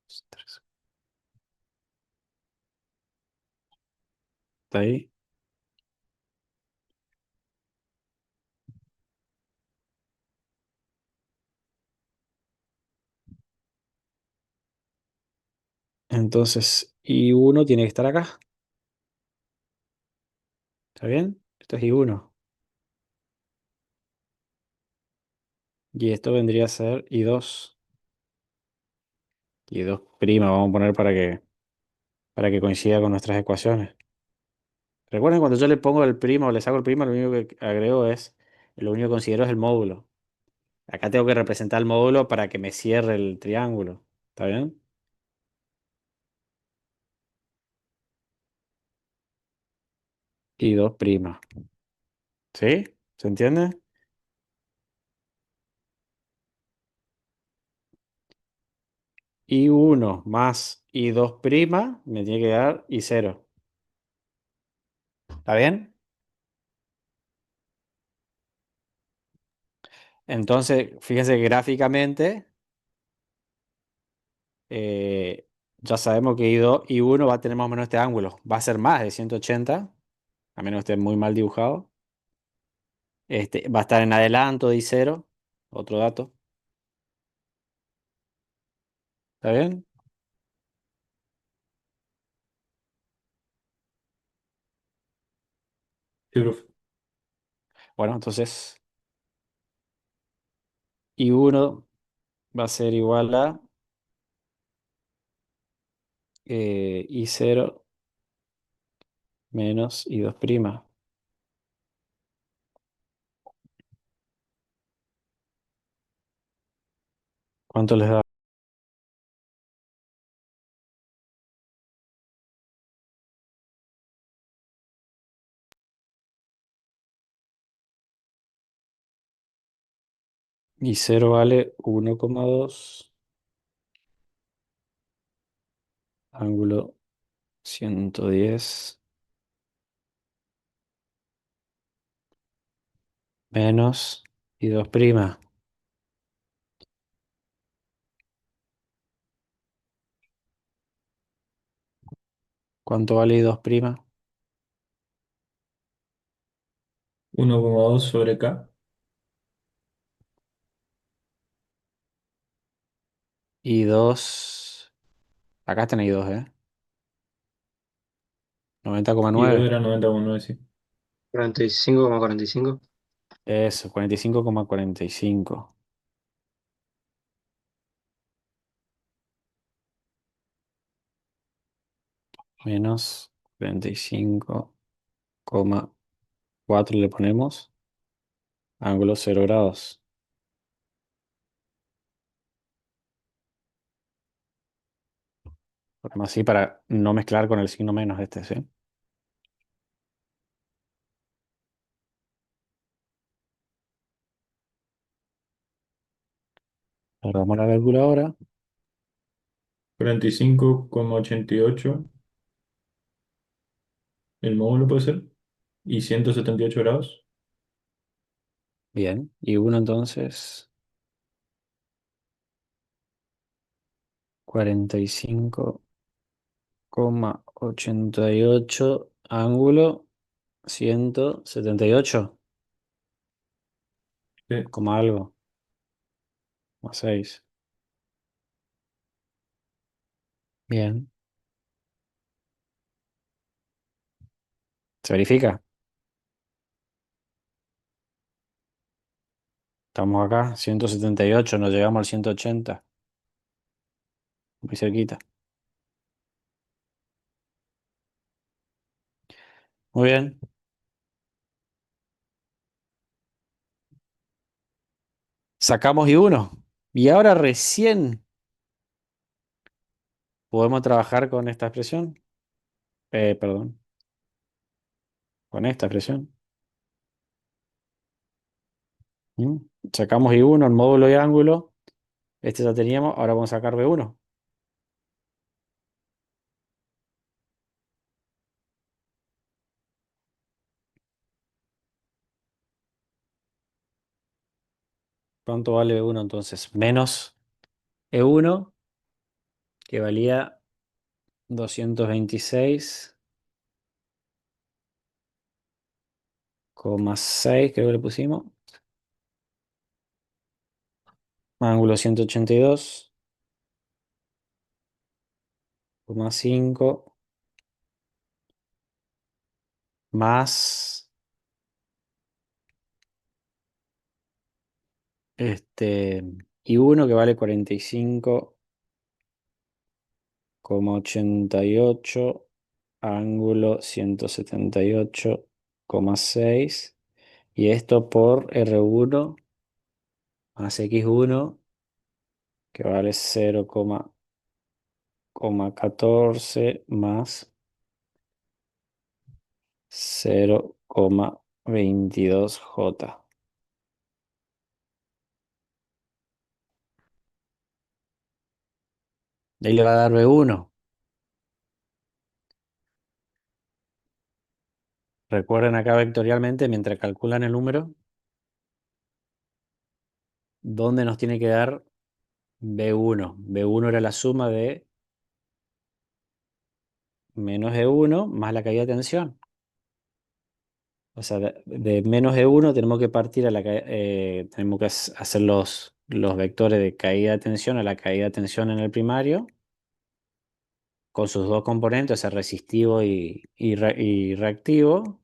2, 3. ¿Está ahí? Entonces, I1 tiene que estar acá. ¿Está bien? Esto es I1. Y esto vendría a ser I2. I2 prima, vamos a poner para que coincida con nuestras ecuaciones. Recuerden, cuando yo le pongo el prima o le saco el prima, lo único que agrego lo único que considero es el módulo. Acá tengo que representar el módulo para que me cierre el triángulo. ¿Está bien? I2 prima. ¿Sí? ¿Se entiende? I1 más I2 prima me tiene que dar I0. ¿Está bien? Entonces, fíjense que gráficamente ya sabemos que I2, I1 va a tener más o menos este ángulo. Va a ser más de 180, a menos que esté muy mal dibujado. Va a estar en adelanto de I0, otro dato. ¿Está bien? Sí, profe. Bueno, entonces I1 va a ser igual a I0 menos I2 prima. ¿Cuánto les da? I0 vale 1,2, ángulo 110 menos I2 prima. ¿Cuánto vale I2 prima? 1,2 sobre K. I2, acá tenéis 2, ¿eh? Y 2 90,9. era 90,9, sí. 45,45. Eso, 45,45 menos 45,4 le ponemos. Ángulo 0 grados. Ponemos así para no mezclar con el signo menos este, ¿sí? Guardamos la calculadora. 45,88 el módulo puede ser. Y 178 grados. Bien. Y uno entonces 45,88 ángulo 178, Sí. coma algo, más 6. Bien. ¿Se verifica? Estamos acá, 178, nos llegamos al 180, muy cerquita. Muy bien. Sacamos I1. Y ahora recién podemos trabajar con esta expresión. Perdón, con esta expresión. ¿Mm? Sacamos I1, el módulo y ángulo. Este ya teníamos, ahora vamos a sacar B1. ¿Cuánto vale B1 entonces? Menos E1, que valía 226,6, creo que le pusimos. Ángulo 182,5 más este I1 que vale 45,88, ángulo 178,6, y esto por R1 más X1 que vale 0,14 más 0,22J. Y ahí le va a dar B1. Recuerden acá vectorialmente, mientras calculan el número, ¿dónde nos tiene que dar B1? B1 era la suma de menos E1 más la caída de tensión. O sea, de menos E1 tenemos que partir tenemos que hacer los vectores de caída de tensión a la caída de tensión en el primario, con sus dos componentes, o sea, resistivo y reactivo.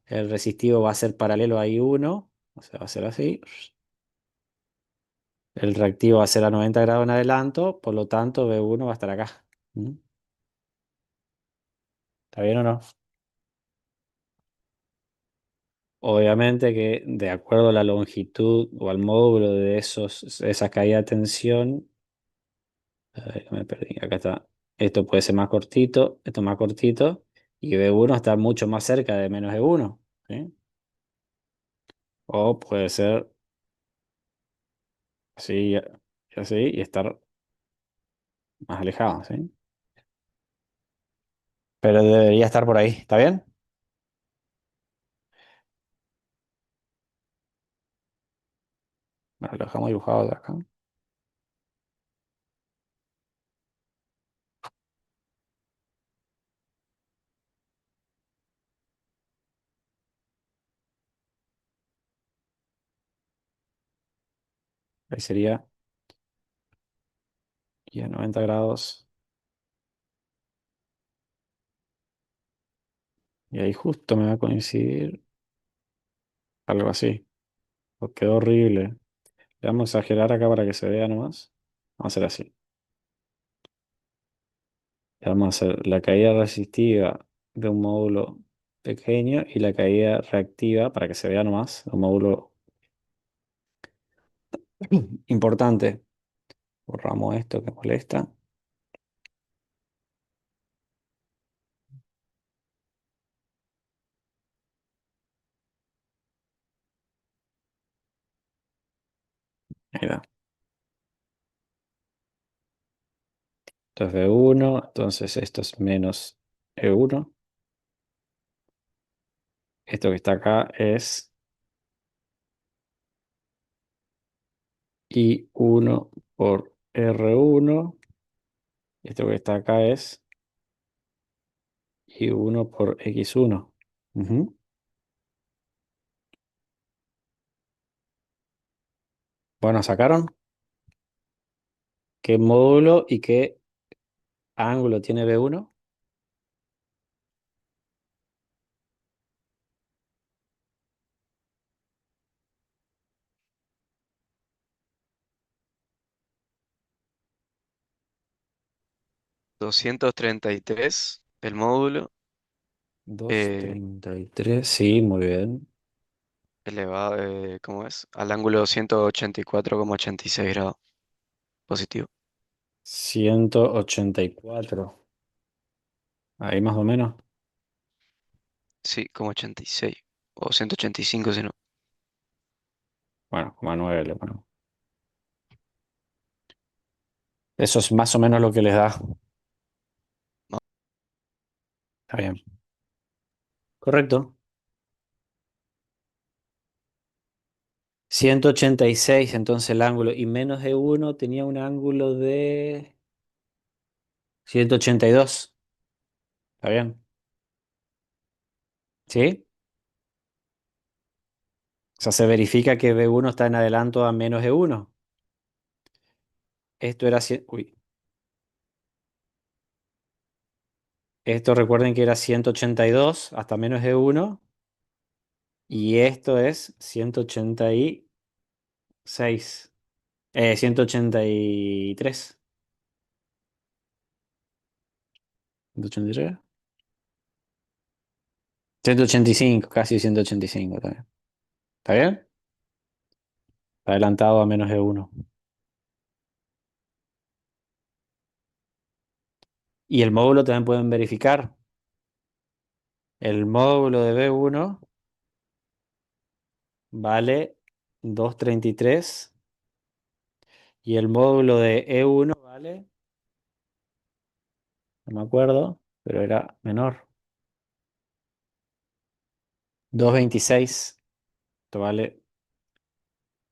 El resistivo va a ser paralelo a I1, o sea, va a ser así. El reactivo va a ser a 90 grados en adelanto, por lo tanto B1 va a estar acá. ¿Mm? ¿Está bien o no? Obviamente que de acuerdo a la longitud o al módulo de esa caída de tensión, a ver, me perdí, acá está. Esto puede ser más cortito, esto más cortito, y B1 está mucho más cerca de menos E1, ¿sí? O puede ser así y así y estar más alejado, ¿sí? Pero debería estar por ahí, ¿está bien? Bueno, lo dejamos dibujado de acá. Ahí sería y a 90 grados. Y ahí justo me va a coincidir algo así. Pues quedó horrible. Le vamos a exagerar acá para que se vea nomás. Vamos a hacer así. Le vamos a hacer la caída resistiva de un módulo pequeño y la caída reactiva para que se vea nomás de un módulo importante. Borramos esto que molesta. Ahí va. Esto es B1, entonces esto es menos E1. Esto que está acá es I1 por R1. Esto que está acá es I1 por X1. Ujú. Bueno, ¿sacaron qué módulo y qué ángulo tiene B1? 233 el módulo, eh, 233, sí, muy bien. elevado, ¿cómo es? Al ángulo 184,86 grados positivo. 184. Ahí más o menos. Sí, como 86. O 185 si no. Bueno, 9 le ponemos. Eso es más o menos lo que les da. Está bien. Correcto. 186, entonces el ángulo. Y menos de uno tenía un ángulo de 182. Está bien. ¿Sí? O sea, se verifica que B1 está en adelanto a menos de uno. Esto era... Uy. Esto recuerden que era 182 hasta menos de uno. Y esto es 186. 183. 183. 185, casi 185 también. ¿Está bien? Está adelantado a menos de uno. Y el módulo también pueden verificar. El módulo de B1 vale 233 y el módulo de E1 vale no me acuerdo, pero era menor. 226. Esto vale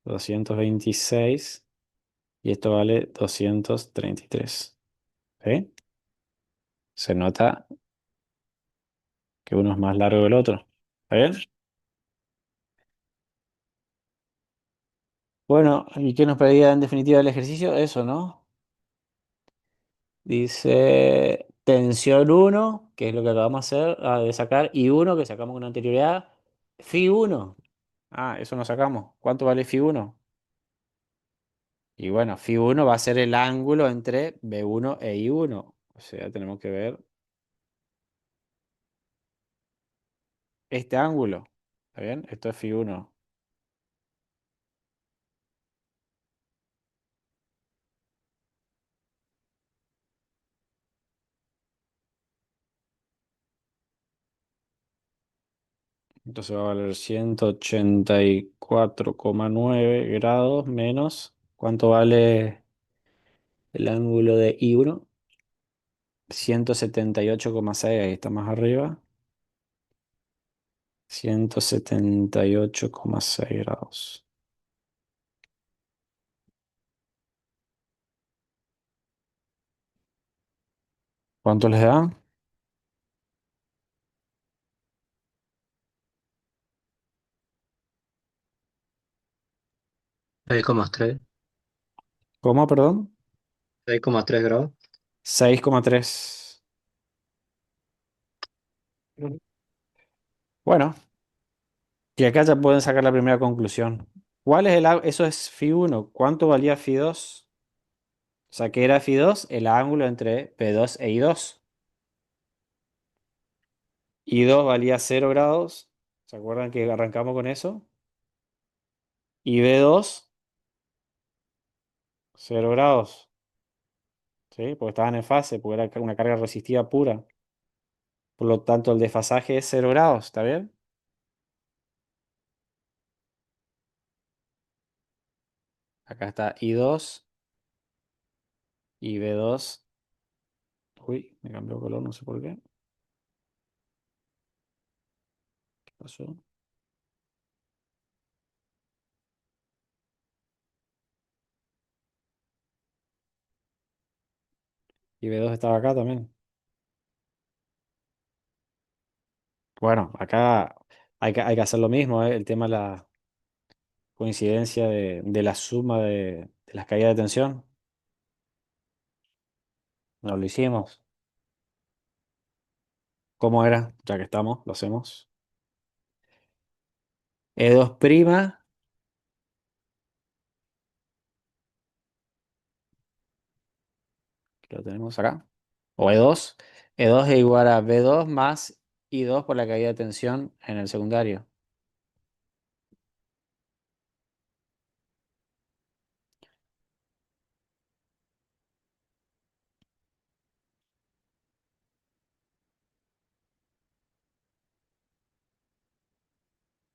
226 y esto vale 233. ¿Sí? Se nota que uno es más largo que el otro. ¿Está bien? Bueno, ¿y qué nos pedía en definitiva el ejercicio? Eso, ¿no? Dice tensión uno, que es lo que acabamos de sacar, y uno que sacamos con anterioridad. Phi uno. Ah, eso nos sacamos. ¿Cuánto vale Phi uno? Y bueno, Phi uno va a ser el ángulo entre B1 e I1. O sea, tenemos que ver este ángulo. ¿Está bien? Esto es Phi uno. Entonces va a valer 184,9 grados menos. ¿Cuánto vale el ángulo de I1? 178,6, ahí está más arriba. 178,6 grados. ¿Cuánto les da? 6,3. ¿Cómo, perdón? 6,3 grados. 6,3. Bueno, y acá ya pueden sacar la primera conclusión. ¿Cuál es eso es Phi 1? ¿Cuánto valía Phi 2? O sea, ¿qué era Phi 2? El ángulo entre P2 e I2. I2 valía 0 grados. ¿Se acuerdan que arrancamos con eso? Y B2, 0 grados. ¿Sí? Porque estaban en fase, porque era una carga resistiva pura. Por lo tanto, el desfasaje es 0 grados. ¿Está bien? Acá está I2 y B2. Uy, me cambió de color, no sé por qué. ¿Qué pasó? Y B2 estaba acá también. Bueno, acá hay que hacer lo mismo, ¿eh? El tema de la coincidencia de la suma de las caídas de tensión. No lo hicimos. ¿Cómo era? Ya que estamos, lo hacemos. E2', que lo tenemos acá. O E2. E2 es igual a B2 más I2 por la caída de tensión en el secundario.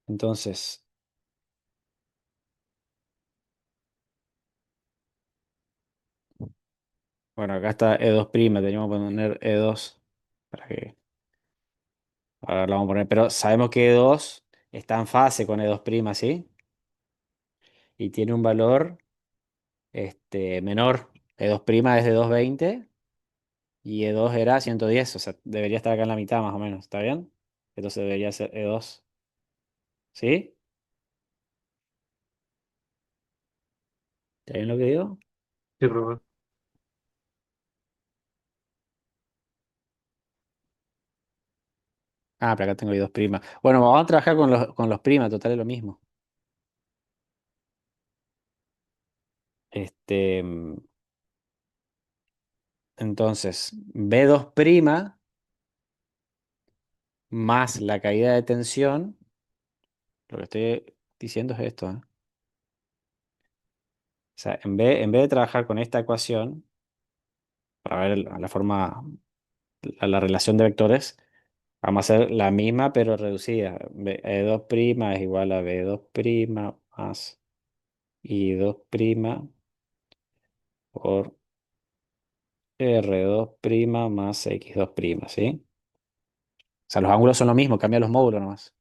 Entonces, bueno, acá está E2', teníamos que poner E2 para que ahora lo vamos a poner, pero sabemos que E2 está en fase con E2', ¿sí? Y tiene un valor menor. E2' es de 220 y E2 era 110, o sea, debería estar acá en la mitad más o menos, ¿está bien? Entonces debería ser E2, ¿sí? ¿Está bien lo que digo? Sí, profe. Ah, pero acá tengo I2'. Bueno, vamos a trabajar con los primas, total es lo mismo. Este, entonces, B2' más la caída de tensión, lo que estoy diciendo es esto, ¿eh? O sea, en vez de trabajar con esta ecuación, para ver la forma, la relación de vectores, vamos a hacer la misma pero reducida. E2' es igual a B2' más I2' por R2' más X2', ¿sí? O sea, los ángulos son lo mismo, cambia los módulos nomás.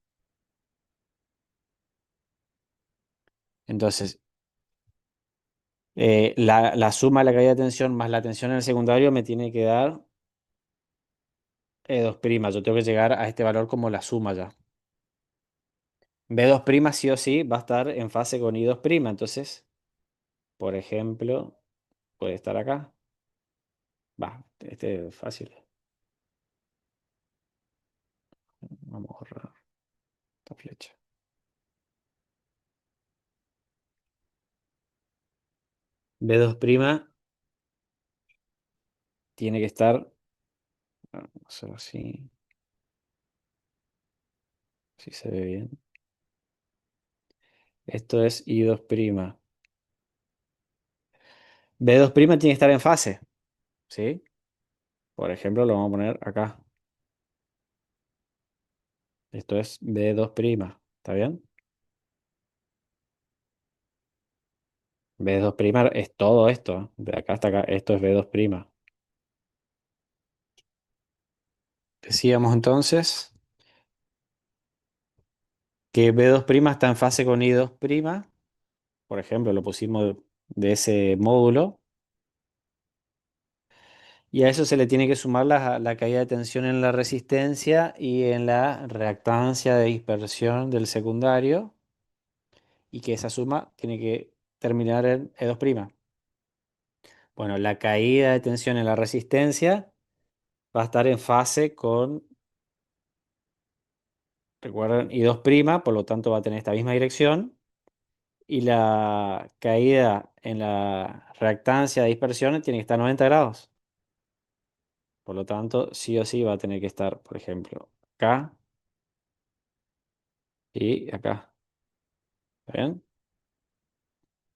Entonces, la suma de la caída de tensión más la tensión en el secundario me tiene que dar E2'. Yo tengo que llegar a este valor como la suma ya. B2' sí o sí va a estar en fase con I2'. Entonces, por ejemplo, puede estar acá. Va, este es fácil. Vamos a borrar esta flecha. B2' tiene que estar, vamos a hacerlo así, si se ve bien. Esto es I2'. B2' tiene que estar en fase, ¿sí? Por ejemplo, lo vamos a poner acá. Esto es B2', ¿está bien? B2' es todo esto, ¿eh? De acá hasta acá, esto es B2'. Decíamos entonces que B2' está en fase con I2'. Por ejemplo, lo pusimos de ese módulo. Y a eso se le tiene que sumar la caída de tensión en la resistencia y en la reactancia de dispersión del secundario. Y que esa suma tiene que terminar en E2'. Bueno, la caída de tensión en la resistencia va a estar en fase con, recuerden, I2', por lo tanto va a tener esta misma dirección. Y la caída en la reactancia de dispersión tiene que estar a 90 grados. Por lo tanto, sí o sí va a tener que estar, por ejemplo, acá y acá. ¿Está bien?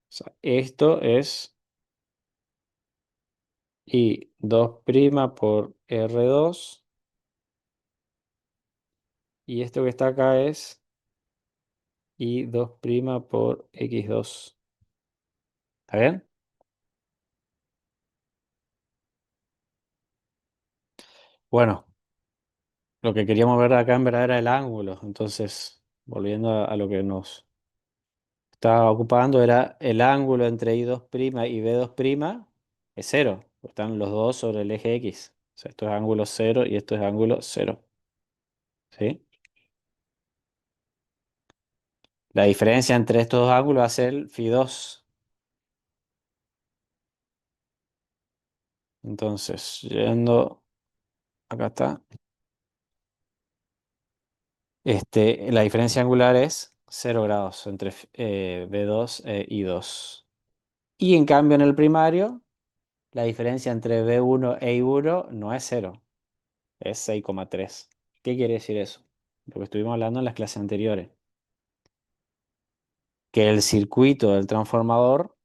O sea, esto es I2' por R2. Y esto que está acá es I2' por X2. ¿Está bien? Bueno, lo que queríamos ver acá en verdad era el ángulo. Entonces, volviendo a lo que nos estaba ocupando, era el ángulo entre I2' y B2'. Es cero. Están los dos sobre el eje X. O sea, esto es ángulo cero y esto es ángulo cero. ¿Sí? La diferencia entre estos dos ángulos va a ser el φ2. Entonces, yendo, acá está. La diferencia angular es 0 grados entre B2 e I2. Y en cambio en el primario, la diferencia entre B1 e I1 no es cero, es 6,3. ¿Qué quiere decir eso? Lo que estuvimos hablando en las clases anteriores. Que el circuito del transformador,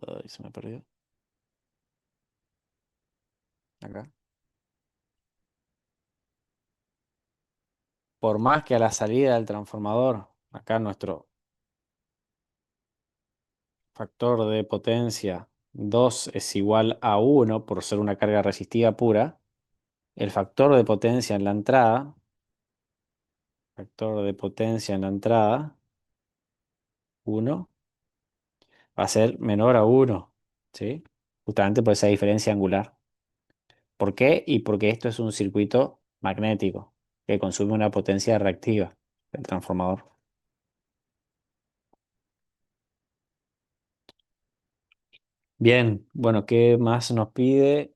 ay, se me perdió, acá. Por más que a la salida del transformador, acá nuestro factor de potencia 2 es igual a 1 por ser una carga resistiva pura, el factor de potencia en la entrada, 1, va a ser menor a 1, ¿sí? Justamente por esa diferencia angular. ¿Por qué? Y porque esto es un circuito magnético que consume una potencia reactiva del transformador. Bien, bueno, ¿qué más nos pide?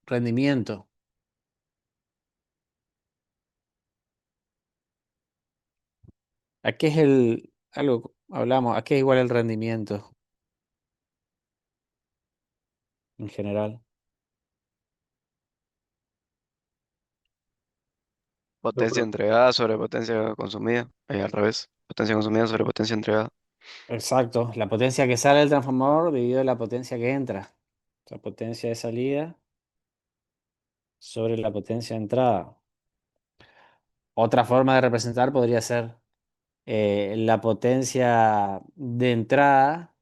Rendimiento. ¿A qué es algo hablamos, a qué es igual el rendimiento en general? Lo Potencia pro- entregada sobre potencia consumida. Al revés. Potencia consumida sobre potencia entregada. Exacto, la potencia que sale del transformador dividido la potencia que entra. La potencia de salida sobre la potencia de entrada. Otra forma de representar podría ser la potencia de entrada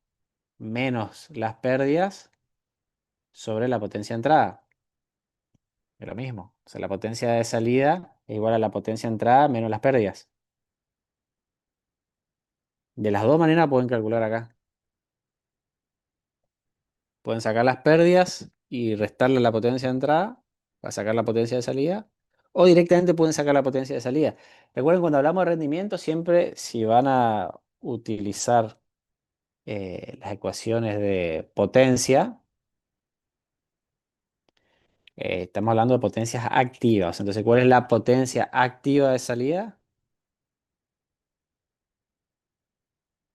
menos las pérdidas sobre la potencia de entrada. Es lo mismo. O sea, la potencia de salida es igual a la potencia de entrada menos las pérdidas. De las dos maneras pueden calcular acá. Pueden sacar las pérdidas y restarle la potencia de entrada para sacar la potencia de salida. O directamente pueden sacar la potencia de salida. Recuerden, cuando hablamos de rendimiento, siempre si van a utilizar las ecuaciones de potencia, estamos hablando de potencias activas. Entonces, ¿cuál es la potencia activa de salida?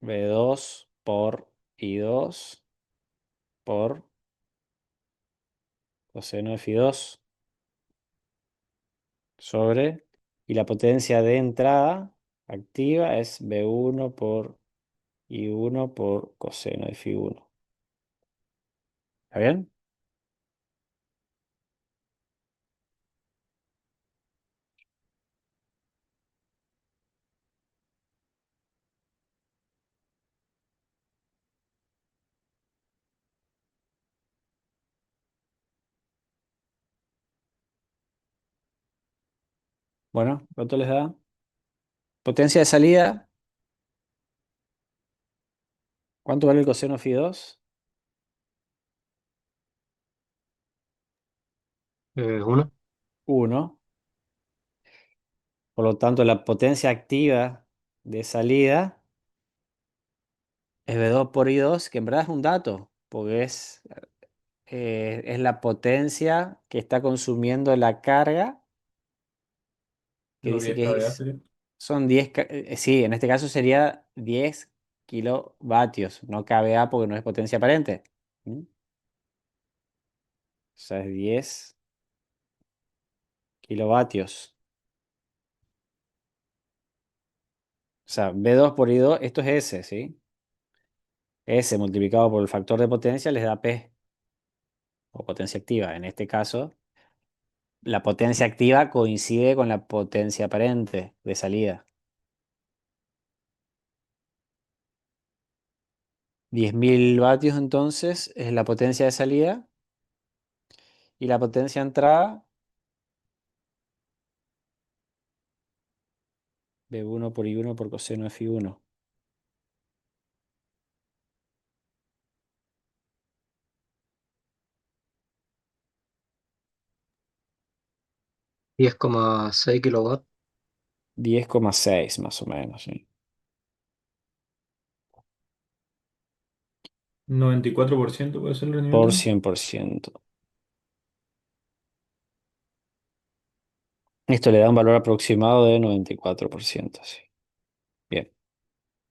V2 por I2 por coseno de Φ2 sobre... Y la potencia de entrada activa es V1 por I1 por coseno de Φ1. ¿Está bien? Bueno, ¿cuánto les da? Potencia de salida, ¿cuánto vale el coseno de Φ2? 1. 1. Por lo tanto, la potencia activa de salida es V2 por I2, que en verdad es un dato, porque es la potencia que está consumiendo la carga, que Los dice 10 que kVA sería. son 10, sí, en este caso sería 10 kilovatios, no kVA porque no es potencia aparente. ¿Mm? O sea, es 10 kilovatios. O sea, V2 por I2, esto es S, ¿sí? S multiplicado por el factor de potencia les da P, o potencia activa. En este caso, la potencia activa coincide con la potencia aparente de salida. 10.000 vatios entonces es la potencia de salida y la potencia de entrada, V1 por I1 por coseno de Φ1. 10,6 kilowatts. 10,6 más o menos, ¿sí? 94% puede ser el Por rendimiento. 100%. Esto le da un valor aproximado de 94%, sí. Bien.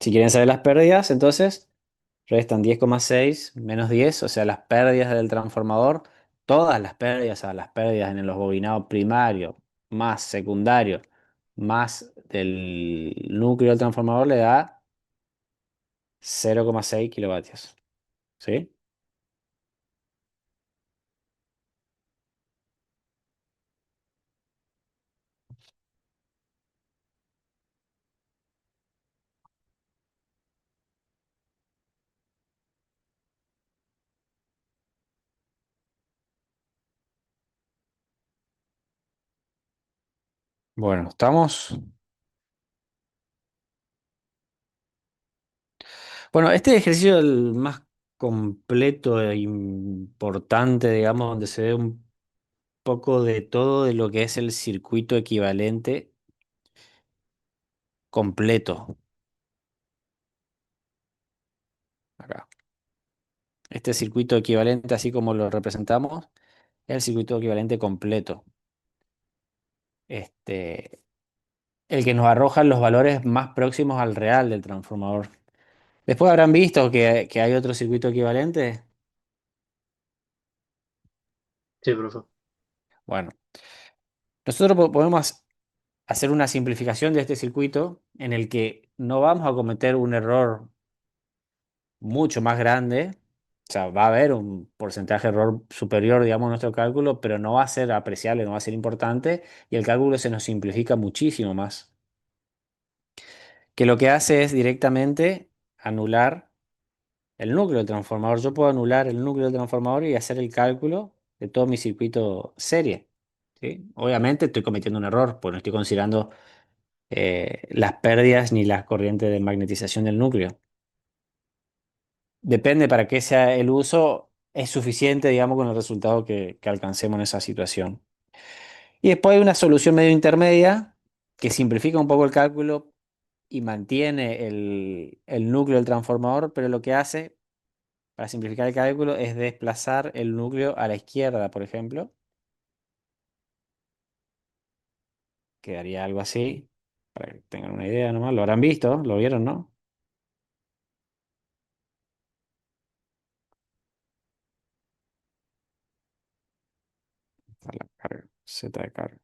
Si quieren saber las pérdidas, entonces restan 10,6 menos 10, o sea, las pérdidas del transformador, todas las pérdidas, a las pérdidas en los bobinados primario, más secundario, más del núcleo del transformador le da 0,6 kilovatios. ¿Sí? Bueno, estamos. Bueno, este ejercicio es el más completo e importante, digamos, donde se ve un poco de todo de lo que es el circuito equivalente completo. Acá. Este circuito equivalente, así como lo representamos, es el circuito equivalente completo. Este, el que nos arroja los valores más próximos al real del transformador. Después habrán visto que hay otro circuito equivalente. Sí, profe. Bueno, nosotros podemos hacer una simplificación de este circuito en el que no vamos a cometer un error mucho más grande, O sea, va a haber un porcentaje de error superior, digamos, a nuestro cálculo, pero no va a ser apreciable, no va a ser importante y el cálculo se nos simplifica muchísimo más. Que lo que hace es directamente anular el núcleo del transformador. Yo puedo anular el núcleo del transformador y hacer el cálculo de todo mi circuito serie. ¿Sí? Obviamente estoy cometiendo un error, porque no estoy considerando las pérdidas ni las corrientes de magnetización del núcleo. Depende para qué sea el uso, es suficiente, digamos, con el resultado que alcancemos en esa situación. Y después hay una solución medio intermedia que simplifica un poco el cálculo y mantiene el núcleo del transformador, pero lo que hace para simplificar el cálculo es desplazar el núcleo a la izquierda, por ejemplo. Quedaría algo así, para que tengan una idea nomás. Lo habrán visto, lo vieron, ¿no? Está la carga, Z de carga.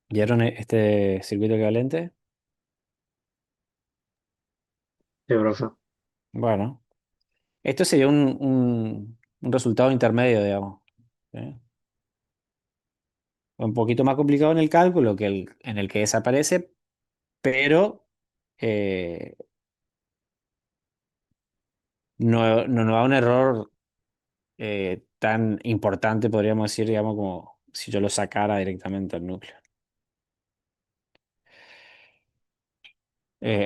¿Vieron este circuito equivalente? Sí, profe. Bueno, esto sería un resultado intermedio, digamos. ¿Sí? Un poquito más complicado en el cálculo que en el que desaparece, pero eh, no nos da un error tan importante, podríamos decir, digamos, como si yo lo sacara directamente al núcleo.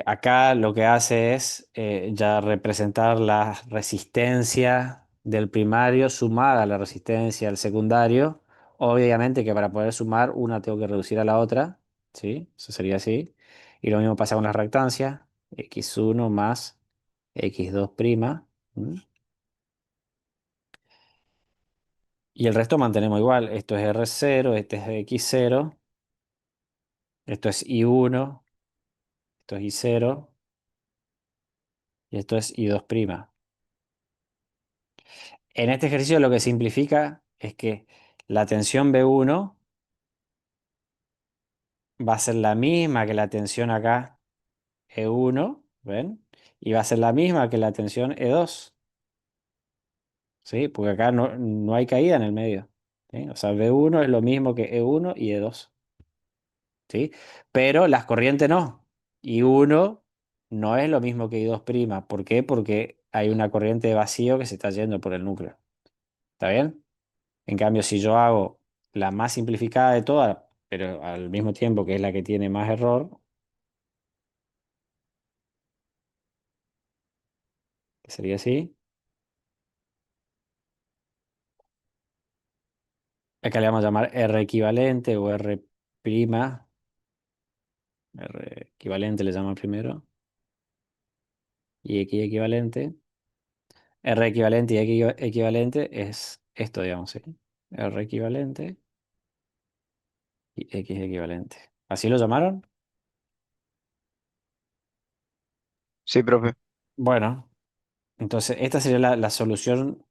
Acá lo que hace es ya representar la resistencia del primario sumada a la resistencia del secundario. Obviamente que para poder sumar una tengo que reducir a la otra, ¿sí? Eso sería así. Y lo mismo pasa con las reactancias, x1 más x2 prima. ¿M? Y el resto mantenemos igual. Esto es R0, este es X0, esto es I1, esto es I0 y esto es I2 prima. En este ejercicio lo que simplifica es que la tensión B1 va a ser la misma que la tensión acá E1, ¿ven? Y va a ser la misma que la tensión E2, ¿sí? Porque acá no hay caída en el medio, ¿sí? O sea, B1 es lo mismo que E1 y E2, ¿sí? Pero las corrientes no. I1 no es lo mismo que I2 prima. ¿Por qué? Porque hay una corriente de vacío que se está yendo por el núcleo. ¿Está bien? En cambio, si yo hago la más simplificada de todas, pero al mismo tiempo que es la que tiene más error, que sería así, acá le vamos a llamar R equivalente o R prima, R equivalente le llaman primero, y X equivalente. R equivalente y X equivalente es esto, digamos, ¿sí? R equivalente y X equivalente. ¿Así lo llamaron? Sí, profe. Bueno, entonces esta sería la solución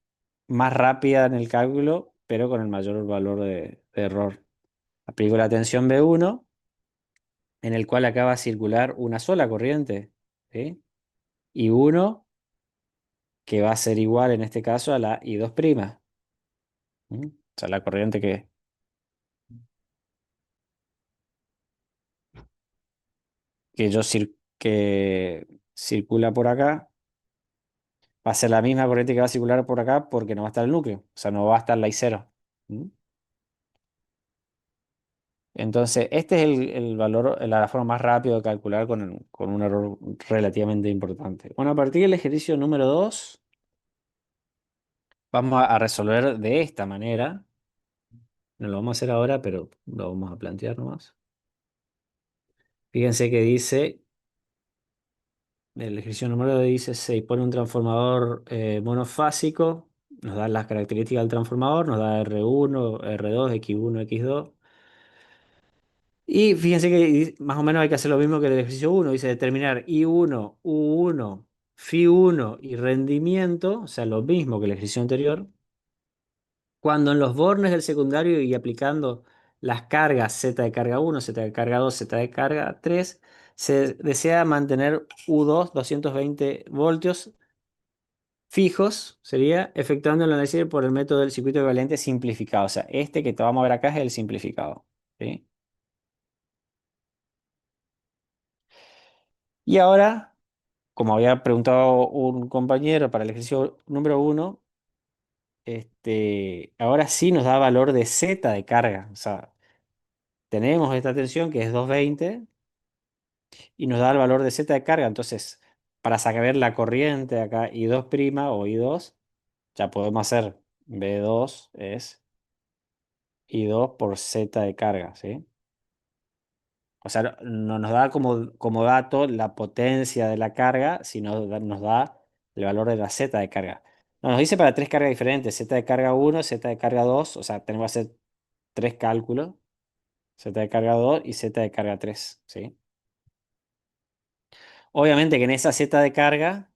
más rápida en el cálculo, pero con el mayor valor de error. Aplico la tensión B1, en el cual acaba de circular una sola corriente, ¿sí? Y 1 que va a ser igual en este caso a la I2 prima. ¿Mm? O sea, la corriente que circula por acá va a ser la misma corriente que va a circular por acá porque no va a estar el núcleo, o sea, no va a estar la I0. ¿Mm? Entonces, este es el valor, la forma más rápida de calcular con un error relativamente importante. Bueno, a partir del ejercicio número 2, vamos a resolver de esta manera. No lo vamos a hacer ahora, pero lo vamos a plantear nomás. Fíjense que dice, el ejercicio número 2 dice, se dispone un transformador monofásico, nos da las características del transformador, nos da R1, R2, X1, X2. Y fíjense que más o menos hay que hacer lo mismo que el ejercicio 1. Dice determinar I1, U1, Φ1 y rendimiento, o sea, lo mismo que el ejercicio anterior, cuando en los bornes del secundario y aplicando las cargas Z de carga 1, Z de carga 2, Z de carga 3, Se desea mantener U2 220 voltios fijos, sería efectuando el análisis por el método del circuito equivalente simplificado. O sea, este que te vamos a ver acá es el simplificado. ¿Sí? Y ahora, como había preguntado un compañero para el ejercicio número 1, ahora sí nos da valor de Z de carga. O sea, tenemos esta tensión que es 220 y nos da el valor de Z de carga. Entonces, para saber la corriente acá I2' o I2, ya podemos hacer B2 es I2 por Z de carga, ¿sí? O sea, no nos da como dato la potencia de la carga, sino nos da el valor de la Z de carga. No, nos dice para tres cargas diferentes, Z de carga 1, Z de carga 2, o sea, tenemos que hacer tres cálculos, Z de carga 2 y Z de carga 3, ¿sí? Obviamente que en esa Z de carga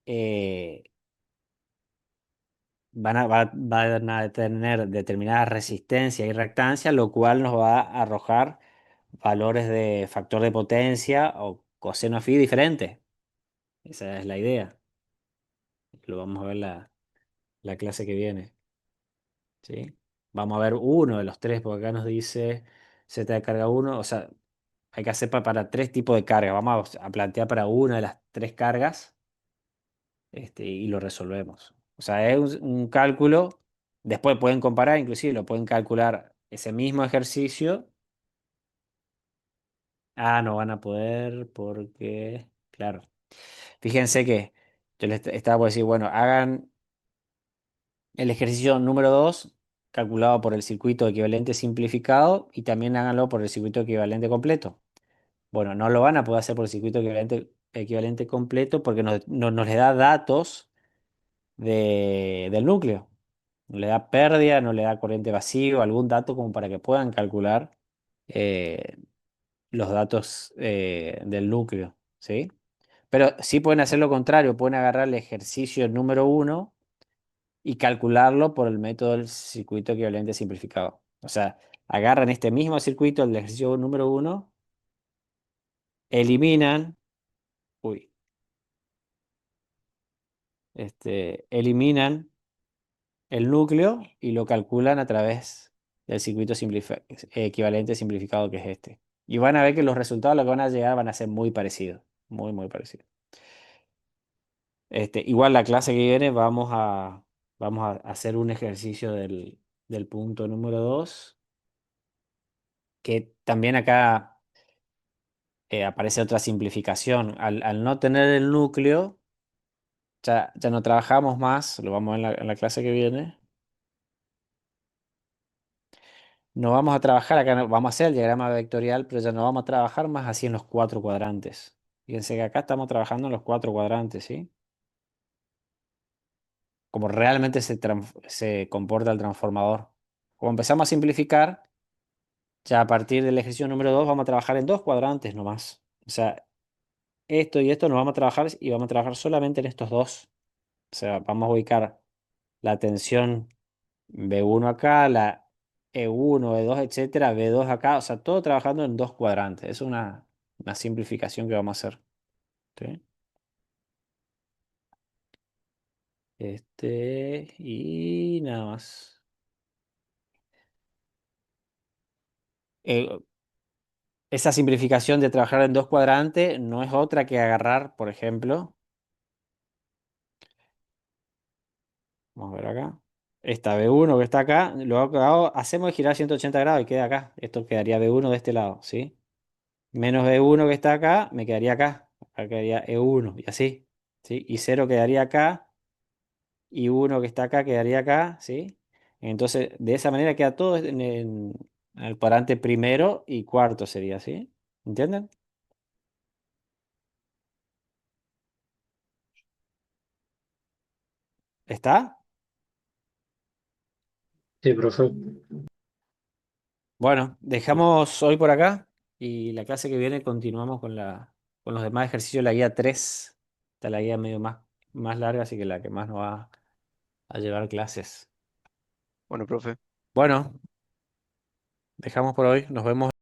eh, van a tener determinada resistencia y reactancia, lo cual nos va a arrojar valores de factor de potencia o coseno phi diferentes. Esa es la idea. Lo vamos a ver la clase que viene. ¿Sí? Vamos a ver uno de los tres, porque acá nos dice Z de carga uno. O sea, hay que hacer para tres tipos de carga. Vamos a plantear para una de las tres cargas, y lo resolvemos. O sea, es un cálculo. Después pueden comparar, inclusive lo pueden calcular ese mismo ejercicio. Ah, no van a poder porque, claro. Fíjense que yo les estaba por decir, bueno, hagan el ejercicio número 2 calculado por el circuito equivalente simplificado y también háganlo por el circuito equivalente completo. Bueno, no lo van a poder hacer por el circuito equivalente completo porque nos le da datos del núcleo. No le da pérdida, no le da corriente vacío, algún dato como para que puedan calcular eh, los datos del núcleo, ¿sí? Pero sí pueden hacer lo contrario, pueden agarrar el ejercicio número 1 y calcularlo por el método del circuito equivalente simplificado. O sea, agarran este mismo circuito, el ejercicio número 1, eliminan, uy, eliminan el núcleo y lo calculan a través del circuito equivalente simplificado que es este. Y van a ver que los resultados a los que van a llegar van a ser muy parecidos, muy, muy parecidos. Igual la clase que viene vamos a hacer un ejercicio del punto número 2 que también acá aparece otra simplificación. Al no tener el núcleo, ya no trabajamos más, lo vamos a ver en la clase que viene. No vamos a trabajar, acá vamos a hacer el diagrama vectorial, pero ya no vamos a trabajar más así en los cuatro cuadrantes. Fíjense que acá estamos trabajando en los cuatro cuadrantes, ¿sí? Como realmente se comporta el transformador. Como empezamos a simplificar, ya a partir del ejercicio número 2 vamos a trabajar en dos cuadrantes nomás. O sea, esto y esto nos vamos a trabajar y vamos a trabajar solamente en estos dos. O sea, vamos a ubicar la tensión B1 acá, la E1, E2, etcétera, B2 acá. O sea, todo trabajando en dos cuadrantes. Es una simplificación que vamos a hacer. ¿Sí? Y nada más. Eh, Esa simplificación de trabajar en dos cuadrantes no es otra que agarrar, por ejemplo, vamos a ver acá, esta B1 que está acá, lo que hago, hacemos girar 180 grados y queda acá. Esto quedaría B1 de este lado, ¿sí? Menos B1 que está acá, me quedaría acá. Acá quedaría E1 y así, ¿sí? Y cero quedaría acá y uno que está acá quedaría acá, ¿sí? Entonces, de esa manera queda todo en el cuadrante primero y cuarto sería, ¿sí? ¿Entienden? ¿Está? Sí, profe. Bueno, dejamos hoy por acá y la clase que viene continuamos con los demás ejercicios, la guía 3. Está la guía medio más larga, así que la que más nos va a llevar clases. Bueno, profe. Bueno, dejamos por hoy, nos vemos.